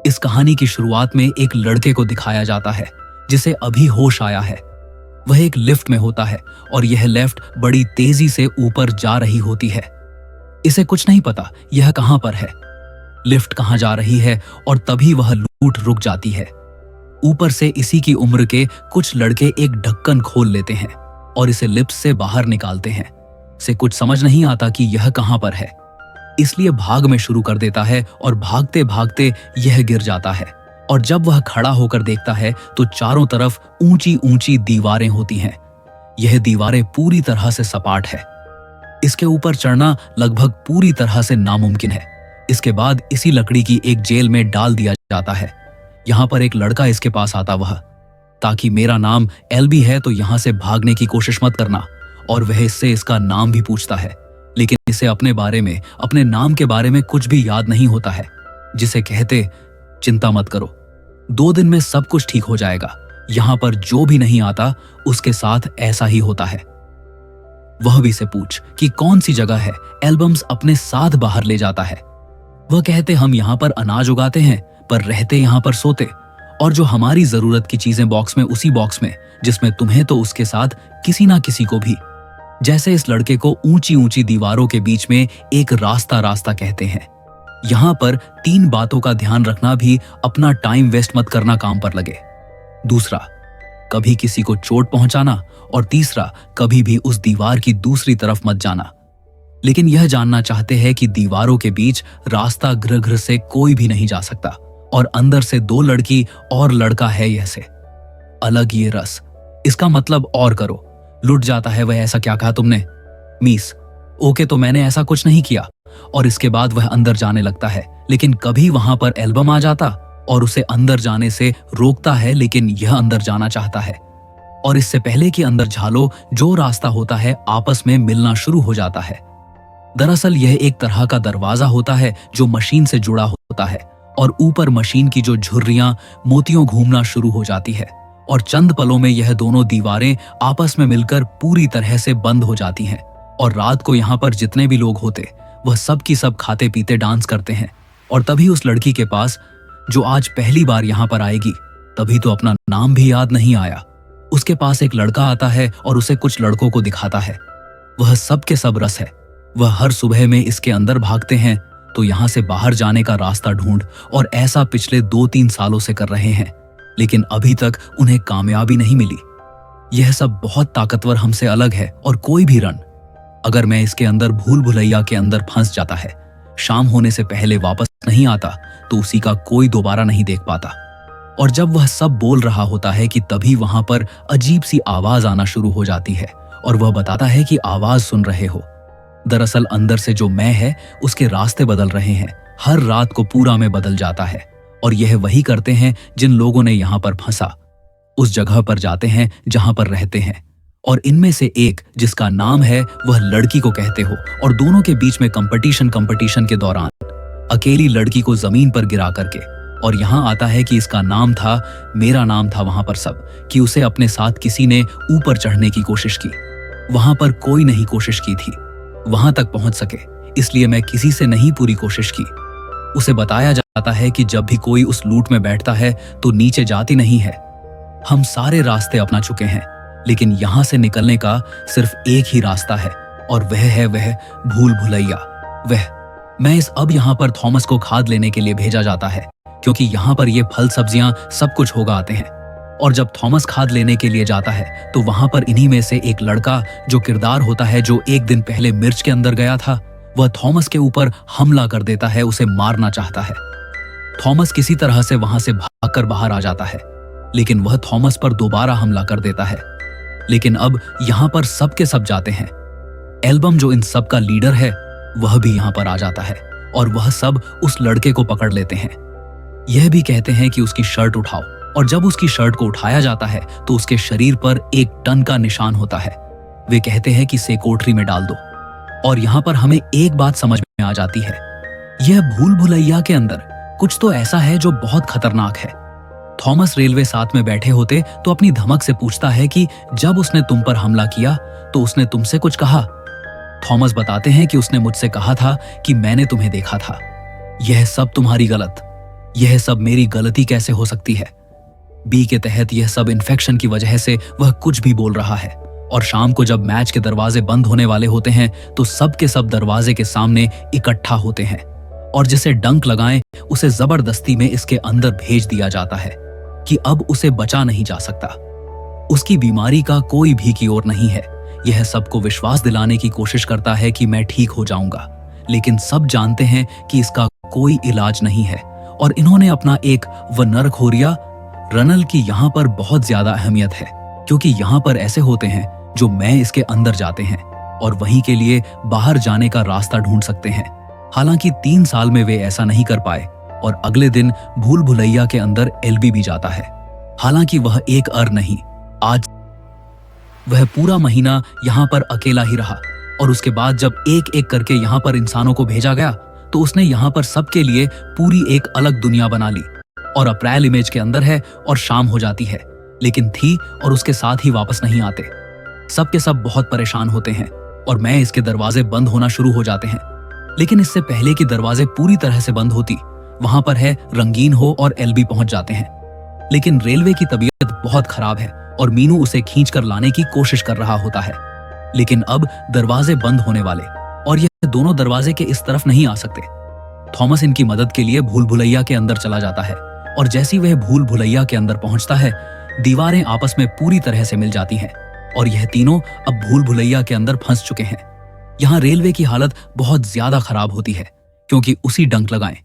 इस कहानी की शुरुआत में एक लड़के को दिखाया जाता है जिसे अभी होश आया है। वह एक लिफ्ट में होता है और यह लिफ्ट बड़ी तेजी से ऊपर जा रही होती है। इसे कुछ नहीं पता यह कहां पर है, लिफ्ट कहां जा रही है, और तभी वह लूट रुक जाती है। ऊपर से इसी की उम्र के कुछ लड़के एक ढक्कन खोल लेते हैं और इसे लिफ्ट से बाहर निकालते हैं। से कुछ समझ नहीं आता कि यह कहां पर है, इसलिए भाग में शुरू कर देता है और भागते भागते यह गिर जाता है। और जब वह खड़ा होकर देखता है तो चारों तरफ ऊंची ऊंची दीवारें होती हैं। यह दीवारें पूरी तरह से सपाट है। इसके ऊपर चढ़ना लगभग पूरी तरह से नामुमकिन है। इसके बाद इसी लकड़ी की एक जेल में डाल दिया जाता है। यहां पर एक लड़का इसके पास आता वह, ताकि मेरा नाम एल्बी है तो यहां से भागने की कोशिश मत करना, और वह इससे इसका नाम भी पूछता है। लेकिन इसे अपने बारे में, अपने नाम के बारे में कुछ भी याद नहीं होता है, जिसे कहते चिंता मत करो, 2 दिन में सब कुछ ठीक हो जाएगा। यहां पर जो भी नहीं आता उसके साथ ऐसा ही होता है। वह भी से पूछ कि कौन सी जगह है। एल्बम्स अपने साथ बाहर ले जाता है। वह कहते हम यहां पर अनाज उगाते हैं पर रहते यहां पर सोते, और जो हमारी जरूरत की चीजें बॉक्स में, उसी बॉक्स में जिसमें तुम्हें तो उसके साथ किसी ना किसी को भी। जैसे इस लड़के को ऊंची ऊंची दीवारों के बीच में एक रास्ता कहते हैं। यहां पर 3 बातों का ध्यान रखना भी अपना टाइम वेस्ट मत करना काम पर लगे। दूसरा, कभी किसी को चोट पहुंचाना, और तीसरा, कभी भी उस दीवार की दूसरी तरफ मत जाना। लेकिन यह जानना चाहते हैं कि दीवारों के बीच रास्ता गृह से कोई भी नहीं जा सकता, और अंदर से 2 लड़की और लड़का है। यह से अलग ये रस, इसका मतलब और करो। लुट जाता है वह। ऐसा क्या कहा तुमने? मीस, ओके तो मैंने ऐसा कुछ नहीं किया। और इसके बाद वह अंदर जाने लगता है, लेकिन कभी वहां पर एल्बम आ जाता और उसे अंदर जाने से रोकता है, लेकिन यह अंदर जाना चाहता है। और इससे पहले कि अंदर झालो, जो रास्ता होता है आपस में मिलना शुरू हो जाता है। दरअसल यह एक तरह का दरवाजा होता है जो मशीन से जुड़ा होता है, और ऊपर मशीन की जो झुर्रियां मोतियों घूमना शुरू हो जाती है, और चंद पलों में यह दोनों दीवारें आपस में मिलकर पूरी तरह से बंद हो जाती हैं। और रात को यहाँ पर जितने भी लोग होते वह सब की सब खाते पीते डांस करते हैं। और तभी उस लड़की के पास, जो आज पहली बार यहाँ पर आएगी, तभी तो अपना नाम भी याद नहीं आया, उसके पास एक लड़का आता है और उसे कुछ लड़कों को दिखाता है। वह सब के सब रस है। वह हर सुबह में इसके अंदर भागते हैं तो यहाँ से बाहर जाने का रास्ता ढूंढ, और ऐसा पिछले 2-3 सालों से कर रहे हैं, लेकिन अभी तक उन्हें कामयाबी नहीं मिली। यह सब बहुत ताकतवर हमसे अलग है, और कोई भी रन, अगर मैं इसके अंदर भूल भुलैया के अंदर फंस जाता है, शाम होने से पहले वापस नहीं आता, तो उसी का कोई दोबारा नहीं देख पाता। और जब वह सब बोल रहा होता है कि तभी वहां पर अजीब सी आवाज आना शुरू हो जाती है, और वह बताता है कि आवाज सुन रहे हो। दरअसल अंदर से जो मैं है उसके रास्ते बदल रहे हैं। हर रात को पूरा में बदल जाता है, और यह वही करते हैं जिन लोगों ने यहां पर फंसा। उस जगह पर जाते हैं जहां पर रहते हैं, और इनमें से एक जिसका नाम है वह लड़की को कहते हो, और दोनों के बीच में कंपटीशन के दौरान अकेली लड़की को जमीन पर गिरा करके, और यहां आता है कि इसका नाम था, मेरा नाम था वहां पर सब, कि उसे अपने साथ किसी ने ऊपर चढ़ने की कोशिश की। वहां पर कोई नहीं कोशिश की थी वहां तक पहुंच सके, इसलिए मैं किसी से नहीं पूरी कोशिश की। उसे बताया जाता है कि जब भी कोई उस लूट में बैठता है तो नीचे जाती नहीं है। हम सारे रास्ते अपना चुके हैं, लेकिन यहां से निकलने का सिर्फ एक ही रास्ता है, और वह भूल भुलैया। मैं इस अब यहां पर थॉमस को खाद लेने के लिए भेजा जाता है, क्योंकि यहां पर ये फल सब्जियां सब कुछ होगा आते हैं। और जब थॉमस खाद लेने के लिए जाता है तो वहां पर इन्हीं में से एक लड़का, जो किरदार होता है जो एक दिन पहले मिर्च के अंदर गया था, वह थॉमस के ऊपर हमला कर देता है, उसे मारना चाहता है। थॉमस किसी तरह से वहां से भागकर बाहर आ जाता है, लेकिन वह थॉमस पर दोबारा हमला कर देता है। लेकिन अब यहां पर सब के सब जाते हैं। एल्बम, जो इन सब का लीडर है, वह भी यहां पर आ जाता है, और वह सब उस लड़के को पकड़ लेते हैं। यह भी कहते हैं कि उसकी शर्ट उठाओ, और जब उसकी शर्ट को उठाया जाता है तो उसके शरीर पर 1 टन का निशान होता है। वे कहते हैं कि इसे कोठरी में डाल दो। और यहां पर हमें एक बात समझ में आ जाती है, यह भूल भुलैया के अंदर कुछ तो ऐसा है जो बहुत खतरनाक है। थॉमस रेलवे साथ में बैठे होते तो अपनी धमक से पूछता है कि जब उसने तुम पर हमला किया तो उसने तुमसे कुछ कहा। थॉमस बताते हैं कि उसने मुझसे कहा था कि मैंने तुम्हें देखा था। यह सब तुम्हारी गलत। यह सब मेरी गलती कैसे हो सकती है? बी के तहत यह सब इन्फेक्शन की वजह से वह कुछ भी बोल रहा है। और शाम को जब मैच के दरवाजे बंद होने वाले होते हैं तो सब के सब दरवाजे के सामने इकट्ठा होते हैं और जिसे डंक लगाएं उसे जबरदस्ती में इसके अंदर भेज दिया जाता है कि अब उसे बचा नहीं जा सकता। उसकी बीमारी का कोई भी की ओर नहीं है। यह सबको विश्वास दिलाने की कोशिश करता है कि मैं ठीक हो जाऊंगा, लेकिन सब जानते हैं कि इसका कोई इलाज नहीं है। और इन्होंने अपना एक नरखोरिया रनल की यहाँ पर बहुत ज्यादा अहमियत है, क्योंकि यहाँ पर ऐसे होते हैं जो मैं इसके अंदर जाते हैं और वहीं के लिए बाहर जाने का रास्ता ढूंढ सकते हैं। हालांकि 3 साल में वे ऐसा नहीं कर पाए और अगले दिन भूल भुलैया के अंदर एलबी भी जाता है। हालांकि वह एक नहीं, आज वह पूरा महीना यहाँ पर अकेला ही रहा और उसके बाद जब एक एक करके यहाँ पर इंसानों को भेजा गया तो उसने यहाँ पर सबके लिए पूरी एक अलग दुनिया बना ली। और अप्रैल इमेज के अंदर है और शाम हो जाती है, लेकिन थी और उसके साथ ही वापस नहीं आते। सब के सब बहुत परेशान होते हैं और मैं इसके दरवाजे बंद होना शुरू हो जाते हैं। लेकिन इससे पहले कि दरवाजे पूरी तरह से बंद होती, वहां पर है रंगीन हो और एलबी पहुंच जाते हैं। लेकिन रेलवे की तबीयत बहुत खराब है और मीनू उसे खींच कर लाने की कोशिश कर रहा होता है। लेकिन अब दरवाजे बंद होने वाले और यह दोनों दरवाजे के इस तरफ नहीं आ सकते। थॉमस इनकी मदद के लिए भूल भुलैया के अंदर चला जाता है और जैसी वह भूल भुलैया के अंदर पहुंचता है, दीवारें आपस में पूरी तरह से मिल जाती हैं और यह तीनों अब भूल भुलैया के अंदर फंस चुके हैं। यहाँ रेलवे की हालत बहुत ज्यादा खराब होती है क्योंकि उसी डंक लगाएं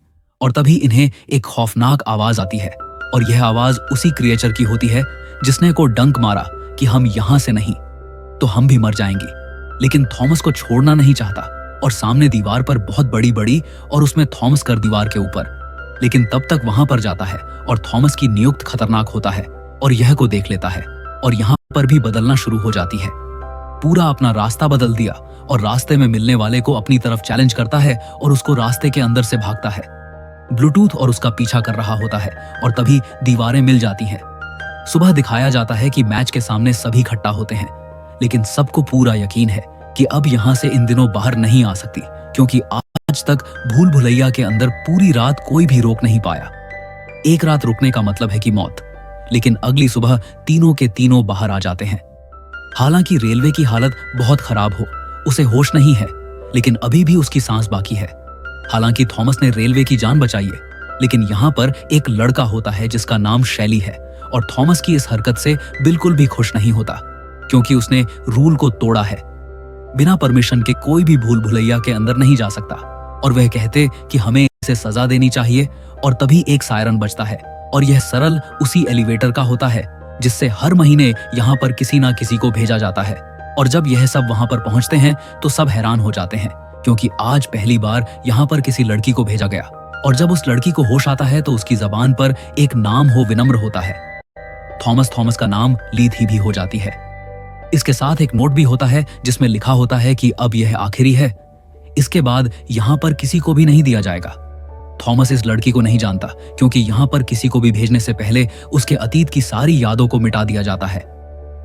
और तभी इन्हें एक खौफनाक आवाज आती है और यह आवाज उसी क्रिएचर की होती है जिसने को डंक मारा कि हम यहां से नहीं तो हम भी मर जाएंगे। लेकिन थॉमस को छोड़ना नहीं चाहता और सामने दीवार पर बहुत बड़ी और उसमें थॉमस कर दीवार के ऊपर। लेकिन तब तक वहां पर जाता है और थॉमस की नियुक्त खतरनाक होता है और यह को देख लेता है और यहाँ पर भी बदलना शुरू हो जाती है। पूरा अपना रास्ता बदल दिया और रास्ते में मिलने वाले को अपनी तरफ चैलेंज करता है और उसको रास्ते के अंदर से भागता है। ब्लूटूथ और उसका पीछा कर रहा होता है और तभी दीवारें मिल जाती हैं। सुबह दिखाया जाता है कि मैच के सामने सभी इकट्ठा होते हैं, लेकिन सबको पूरा यकीन है कि अब यहाँ से इन दिनों बाहर नहीं आ सकती, क्योंकि आज तक भूल भुलैया के अंदर पूरी रात कोई भी रोक नहीं पाया। एक रात रुकने का मतलब है कि मौत। लेकिन अगली सुबह तीनों के तीनों बाहर आ जाते हैं। हालांकि रेलवे की हालत बहुत खराब हो, उसे होश नहीं है, लेकिन अभी भी उसकी सांस बाकी है। हालांकि थॉमस ने रेलवे की जान बचाई है, लेकिन यहाँ पर एक लड़का होता है जिसका नाम शैली है और थॉमस की इस हरकत से बिल्कुल भी खुश नहीं होता, क्योंकि उसने रूल को तोड़ा है। बिना परमिशन के कोई भी भूल भुलैया के अंदर नहीं जा सकता और वह कहते कि हमें इसे सजा देनी चाहिए। और तभी एक सायरन बजता है और यह सरल उसी एलिवेटर का होता है जिससे हर महीने यहाँ पर किसी ना किसी को भेजा जाता है। और जब यह सब वहां पर पहुंचते हैं तो सब हैरान हो जाते हैं, क्योंकि आज पहली बार यहाँ पर किसी लड़की को भेजा गया। और जब उस लड़की को होश आता है तो उसकी जबान पर एक नाम हो विनम्र होता है। थॉमस का नाम लीथी भी हो जाती है। इसके साथ एक नोट भी होता है जिसमें लिखा होता है कि अब यह आखिरी है, इसके बाद यहाँ पर किसी को भी नहीं दिया जाएगा। थॉमस इस लड़की को नहीं जानता, क्योंकि यहाँ पर किसी को भी भेजने से पहले उसके अतीत की सारी यादों को मिटा दिया जाता है।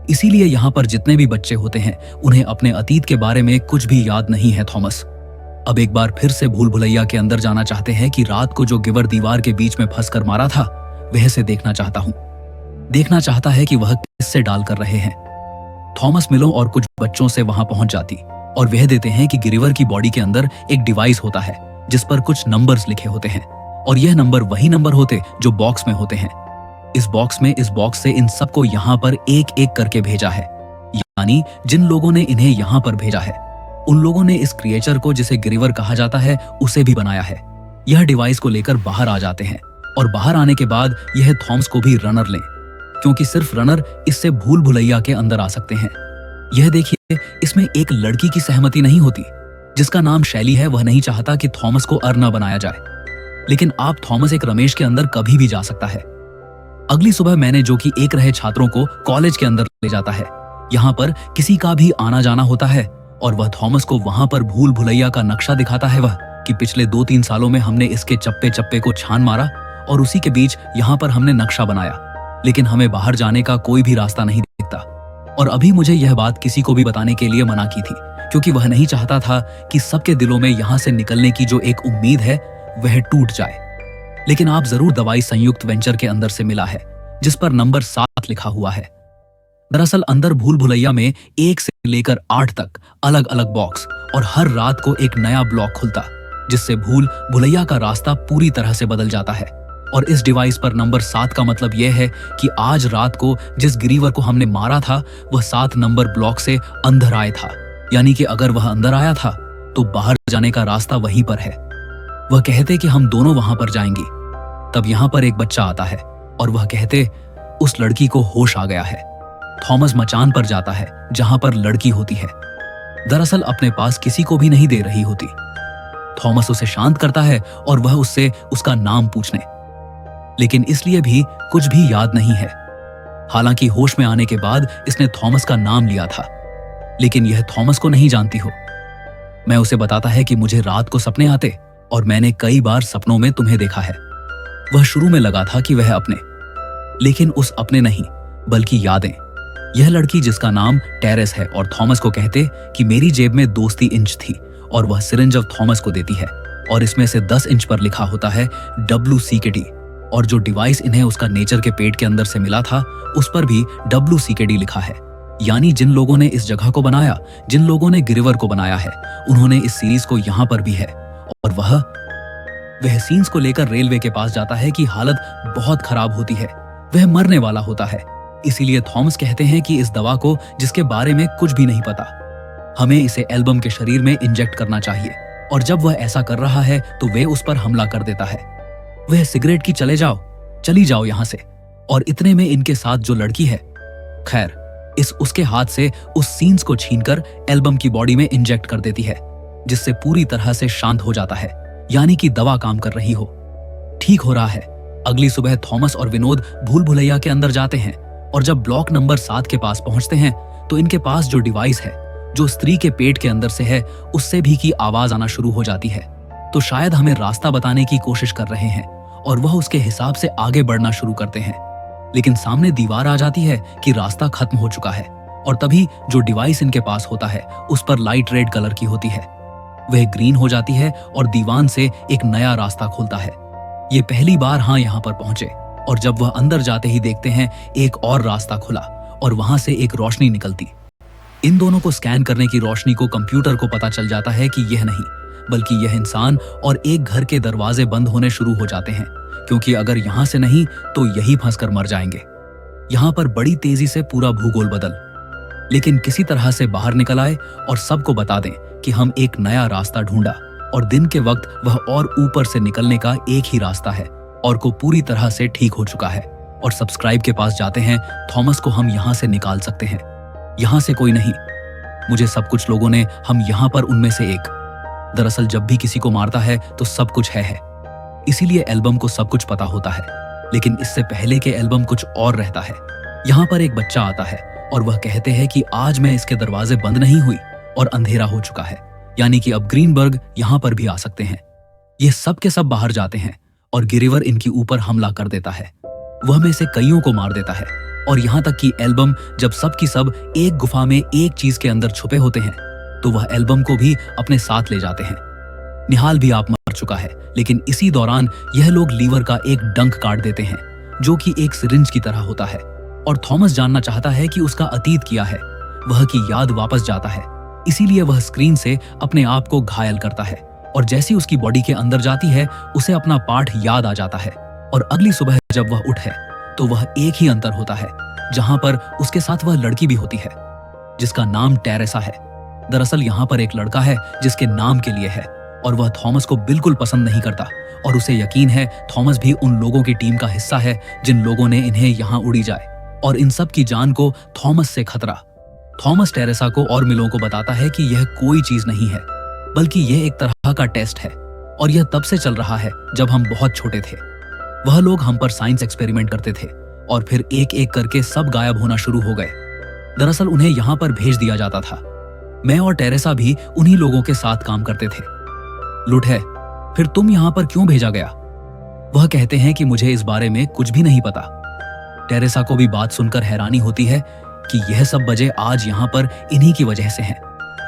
इसीलिए यहाँ पर जितने भी बच्चे होते हैं उन्हें अपने अतीत के बारे में कुछ भी याद नहीं है। थॉमस अब एक बार फिर से भूल भुलैया के अंदर जाना चाहते हैं कि रात को जो गिवर दीवार के बीच में फंस कर मारा था वह से देखना चाहता हूँ। देखना चाहता है कि वह किससे डाल कर रहे हैं। थॉमस मिलो और कुछ बच्चों से वहां पहुंच जाती और वह देते हैं कि गिरिवर की बॉडी के अंदर एक डिवाइस होता है जिस पर कुछ नंबर्स लिखे होते हैं और यह नंबर वही नंबर होते जो बॉक्स में होते हैं। इस बॉक्स से इन सबको यहाँ पर एक एक करके भेजा है, यानी जिन लोगों ने इन्हें यहाँ पर भेजा है उन लोगों ने इस क्रिएचर को, जिसे गिरिवर कहा जाता है, उसे भी बनाया है। यह डिवाइस को लेकर बाहर आ जाते हैं और बाहर आने के बाद यह थॉमस को भी रनर लें, क्योंकि सिर्फ रनर इससे भूल भुलैया के अंदर आ सकते हैं। यह देखिए, इसमें एक लड़की की सहमति नहीं होती जिसका नाम शैली है। वह नहीं चाहता कि थॉमस को अर्ना बनाया जाए, लेकिन आप थॉमस एक रमेश के अंदर कभी भी जा सकता है। अगली सुबह मैंने जो कि एक रहे छात्रों को कॉलेज के अंदर ले जाता है। यहाँ पर किसी का भी आना जाना होता है और वह थॉमस को वहां पर भूल भुलैया का नक्शा दिखाता है। वह कि पिछले 2-3 सालों में हमने इसके चप्पे चप्पे को छान मारा और उसी के बीच यहाँ पर हमने नक्शा बनाया, लेकिन हमें बाहर जाने का कोई भी रास्ता नहीं दिखता। और अभी मुझे यह बात किसी को भी बताने के लिए मना की थी, क्योंकि वह नहीं चाहता था कि सबके दिलों में यहाँ से निकलने की जो एक उम्मीद है वह टूट जाए। लेकिन आप जरूर दवाई संयुक्त वेंचर के अंदर से मिला है, जिस पर नंबर 7 लिखा हुआ है। दरअसल अंदर भूल भुलैया में 1 से लेकर 8 तक अलग अलग बॉक्स और हर रात को एक नया ब्लॉक खुलता, जिससे भूल भुलैया का रास्ता पूरी तरह से बदल जाता है। और इस डिवाइस पर नंबर 7 का मतलब यह है कि आज रात को जिस गिरीवर को हमने मारा था वह 7 नंबर ब्लॉक से अंदर आया था, यानी कि अगर वह अंदर आया था तो बाहर जाने का रास्ता वहीं पर है। वह कहते कि हम दोनों वहां पर जाएंगे। तब यहाँ पर एक बच्चा आता है और वह कहते उस लड़की को होश आ गया है। थॉमस मचान पर जाता है जहां पर लड़की होती है, दरअसल अपने पास किसी को भी नहीं दे रही होती। थॉमस उसे शांत करता है और वह उससे उसका नाम पूछने, लेकिन इसलिए भी कुछ भी याद नहीं है। हालांकि होश में आने के बाद इसने थॉमस का नाम लिया था, लेकिन यह थॉमस को नहीं जानती हो। मैं उसे बताता है कि मुझे रात को सपने आते और मैंने कई बार सपनों में तुम्हें देखा है। वह शुरू में लगा था कि वह अपने, लेकिन उस अपने नहीं बल्कि यादें। यह लड़की जिसका नाम टेरेस है और थॉमस को कहते कि मेरी जेब में दोस्ती इंच थी और वह सिरिंज ऑफ थॉमस को देती है और इसमें से 10 इंच पर लिखा होता है WCKD और जो डिवाइस इन्हें उसका नेचर के पेट के अंदर से मिला था उस पर भी WCKD लिखा है। यानी जिन लोगों ने इस जगह को बनाया, जिन लोगों ने गिरिवर को बनाया है, उन्होंने इस सीरीज को यहाँ पर भी है। और वह सीन्स को लेकर रेलवे के पास जाता है कि हालत बहुत खराब होती है, वह मरने वाला होता है। इसीलिए थॉमस कहते हैं कि इस दवा को, जिसके बारे में कुछ भी नहीं पता, हमें इसे एल्बम के शरीर में इंजेक्ट करना चाहिए। और जब वह ऐसा कर रहा है तो वे उस पर हमला कर देता है। वह सिगरेट की चली जाओ यहां से। और इतने में इनके साथ जो लड़की है, खैर, उसके हाथ से उस सीन्स को छीनकर एल्बम की बॉडी में इंजेक्ट कर देती है, जिससे पूरी तरह से शांत हो जाता है, यानी कि दवा काम कर रही हो। ठीक हो रहा है। अगली सुबह थॉमस और विनोद भूल भुलैया के अंदर जाते हैं और जब ब्लॉक नंबर 7 के पास पहुंचते हैं तो इनके पास जो डिवाइस है, जो स्त्री के पेट के अंदर से है, उससे भी की आवाज आना शुरू हो जाती है। तो शायद हमें रास्ता बताने की कोशिश कर रहे हैं और वह उसके हिसाब से आगे बढ़ना शुरू करते हैं। लेकिन सामने दीवार आ जाती है कि रास्ता खत्म हो चुका है और तभी जो डिवाइस इनके पास होता है उस पर लाइट रेड कलर की होती है। वह ग्रीन हो जाती है और दीवान से एक नया रास्ता खुलता है। ये पहली बार यहाँ पर पहुंचे और जब वह अंदर जाते ही देखते हैं एक और रास्ता खुला और वहां से एक रोशनी निकलती। इन दोनों को स्कैन करने की रोशनी को कंप्यूटर को पता चल जाता है कि यह नहीं बल्कि यह इंसान और एक घर के दरवाजे बंद होने शुरू हो जाते हैं, क्योंकि अगर यहां से नहीं तो यही फंसकर मर जाएंगे। यहां पर बड़ी तेजी से पूरा भूगोल बदल, लेकिन किसी तरह से बाहर निकल आए और सबको बता दें कि हम एक नया रास्ता ढूंढा और दिन के वक्त वह और ऊपर से निकलने का एक ही रास्ता है और को पूरी तरह से ठीक हो चुका है। और सब्सक्राइब के पास जाते हैं, थॉमस को हम यहां से निकाल सकते हैं, यहां से कोई नहीं, मुझे सब कुछ लोगों ने, हम यहां पर उनमें से एक। दरअसल जब भी किसी को मारता है तो सब कुछ है, इसीलिए एल्बम को सब कुछ पता होता है, लेकिन इससे पहले के एल्बम कुछ और रहता है। यहाँ पर एक बच्चा आता है और वह कहते हैं कि आज मैं इसके दरवाजे बंद नहीं हुई और अंधेरा हो चुका है, यानी कि अब ग्रीनबर्ग यहाँ पर भी आ सकते हैं। ये सब के सब बाहर जाते हैं और गिरिवर इनके ऊपर हमला कर देता है। वह में से कईयों को मार देता है और यहाँ तक कि एल्बम जब सब की सब एक गुफा में एक चीज के अंदर छुपे होते हैं तो वह एल्बम को भी अपने साथ ले जाते हैं। निहाल भी आप मर चुका है, लेकिन इसी दौरान यह लोग लीवर का एक डंक काट देते हैं जो कि एक सिरिंज की तरह होता है। और थॉमस जानना चाहता है कि उसका अतीत क्या है, वह की याद वापस जाता है, इसीलिए वह स्क्रीन से अपने आप को घायल करता है और जैसी उसकी बॉडी के अंदर जाती है उसे अपना पाठ याद आ जाता है। और अगली सुबह जब वह उठे तो वह एक ही अंतर होता है, जहां पर उसके साथ वह लड़की भी होती है जिसका नाम टेरेसा है। दरअसल यहाँ पर एक लड़का है जिसके नाम के लिए है और वह थॉमस को बिल्कुल पसंद नहीं करता और उसे यकीन है थॉमस भी उन लोगों की टीम का हिस्सा है जिन लोगों ने इन्हें यहाँ उड़ी जाए और इन सब की जान को थॉमस से खतरा। थॉमस टेरेसा को और मिलों को बताता है कि यह कोई चीज नहीं है बल्कि यह एक तरह का टेस्ट है और यह तब से चल रहा है जब हम बहुत छोटे थे। वह लोग हम पर साइंस एक्सपेरिमेंट करते थे और फिर एक एक करके सब गायब होना शुरू हो गए। दरअसल उन्हें यहाँ पर भेज दिया जाता था। मैं और टेरेसा भी उन्हीं लोगों के साथ काम करते थे। लुट है, फिर तुम यहाँ पर क्यों भेजा गया? वह कहते हैं कि मुझे इस बारे में कुछ भी नहीं पता। टेरेसा को भी बात सुनकर हैरानी होती है कि यह सब वजह आज यहाँ पर इन्हीं की वजह से है।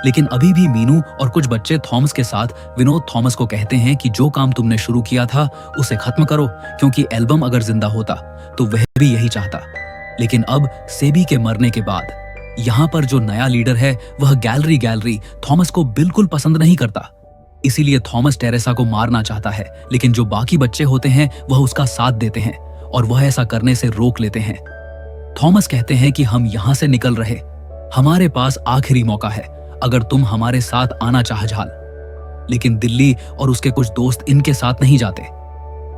लेकिन अभी भी मीनू और कुछ बच्चे थॉमस के साथ विनोद थॉमस को कहते हैं कि जो काम तुमने शुरू किया था उसे खत्म करो, क्योंकि एल्बम अगर जिंदा होता तो वह भी यही चाहता। लेकिन अब सेबी के मरने के बाद यहाँ पर जो नया लीडर है वह गैलरी थॉमस को बिल्कुल पसंद नहीं करता। इसीलिए थॉमस टेरेसा को मारना चाहता है, लेकिन जो बाकी बच्चे होते हैं वह उसका साथ देते हैं और वह ऐसा करने से रोक लेते हैं। थॉमस कहते हैं कि हम यहां से निकल रहे, हमारे पास आखिरी मौका है, अगर तुम हमारे साथ आना चाह झाल। लेकिन दिल्ली और उसके कुछ दोस्त इनके साथ नहीं जाते।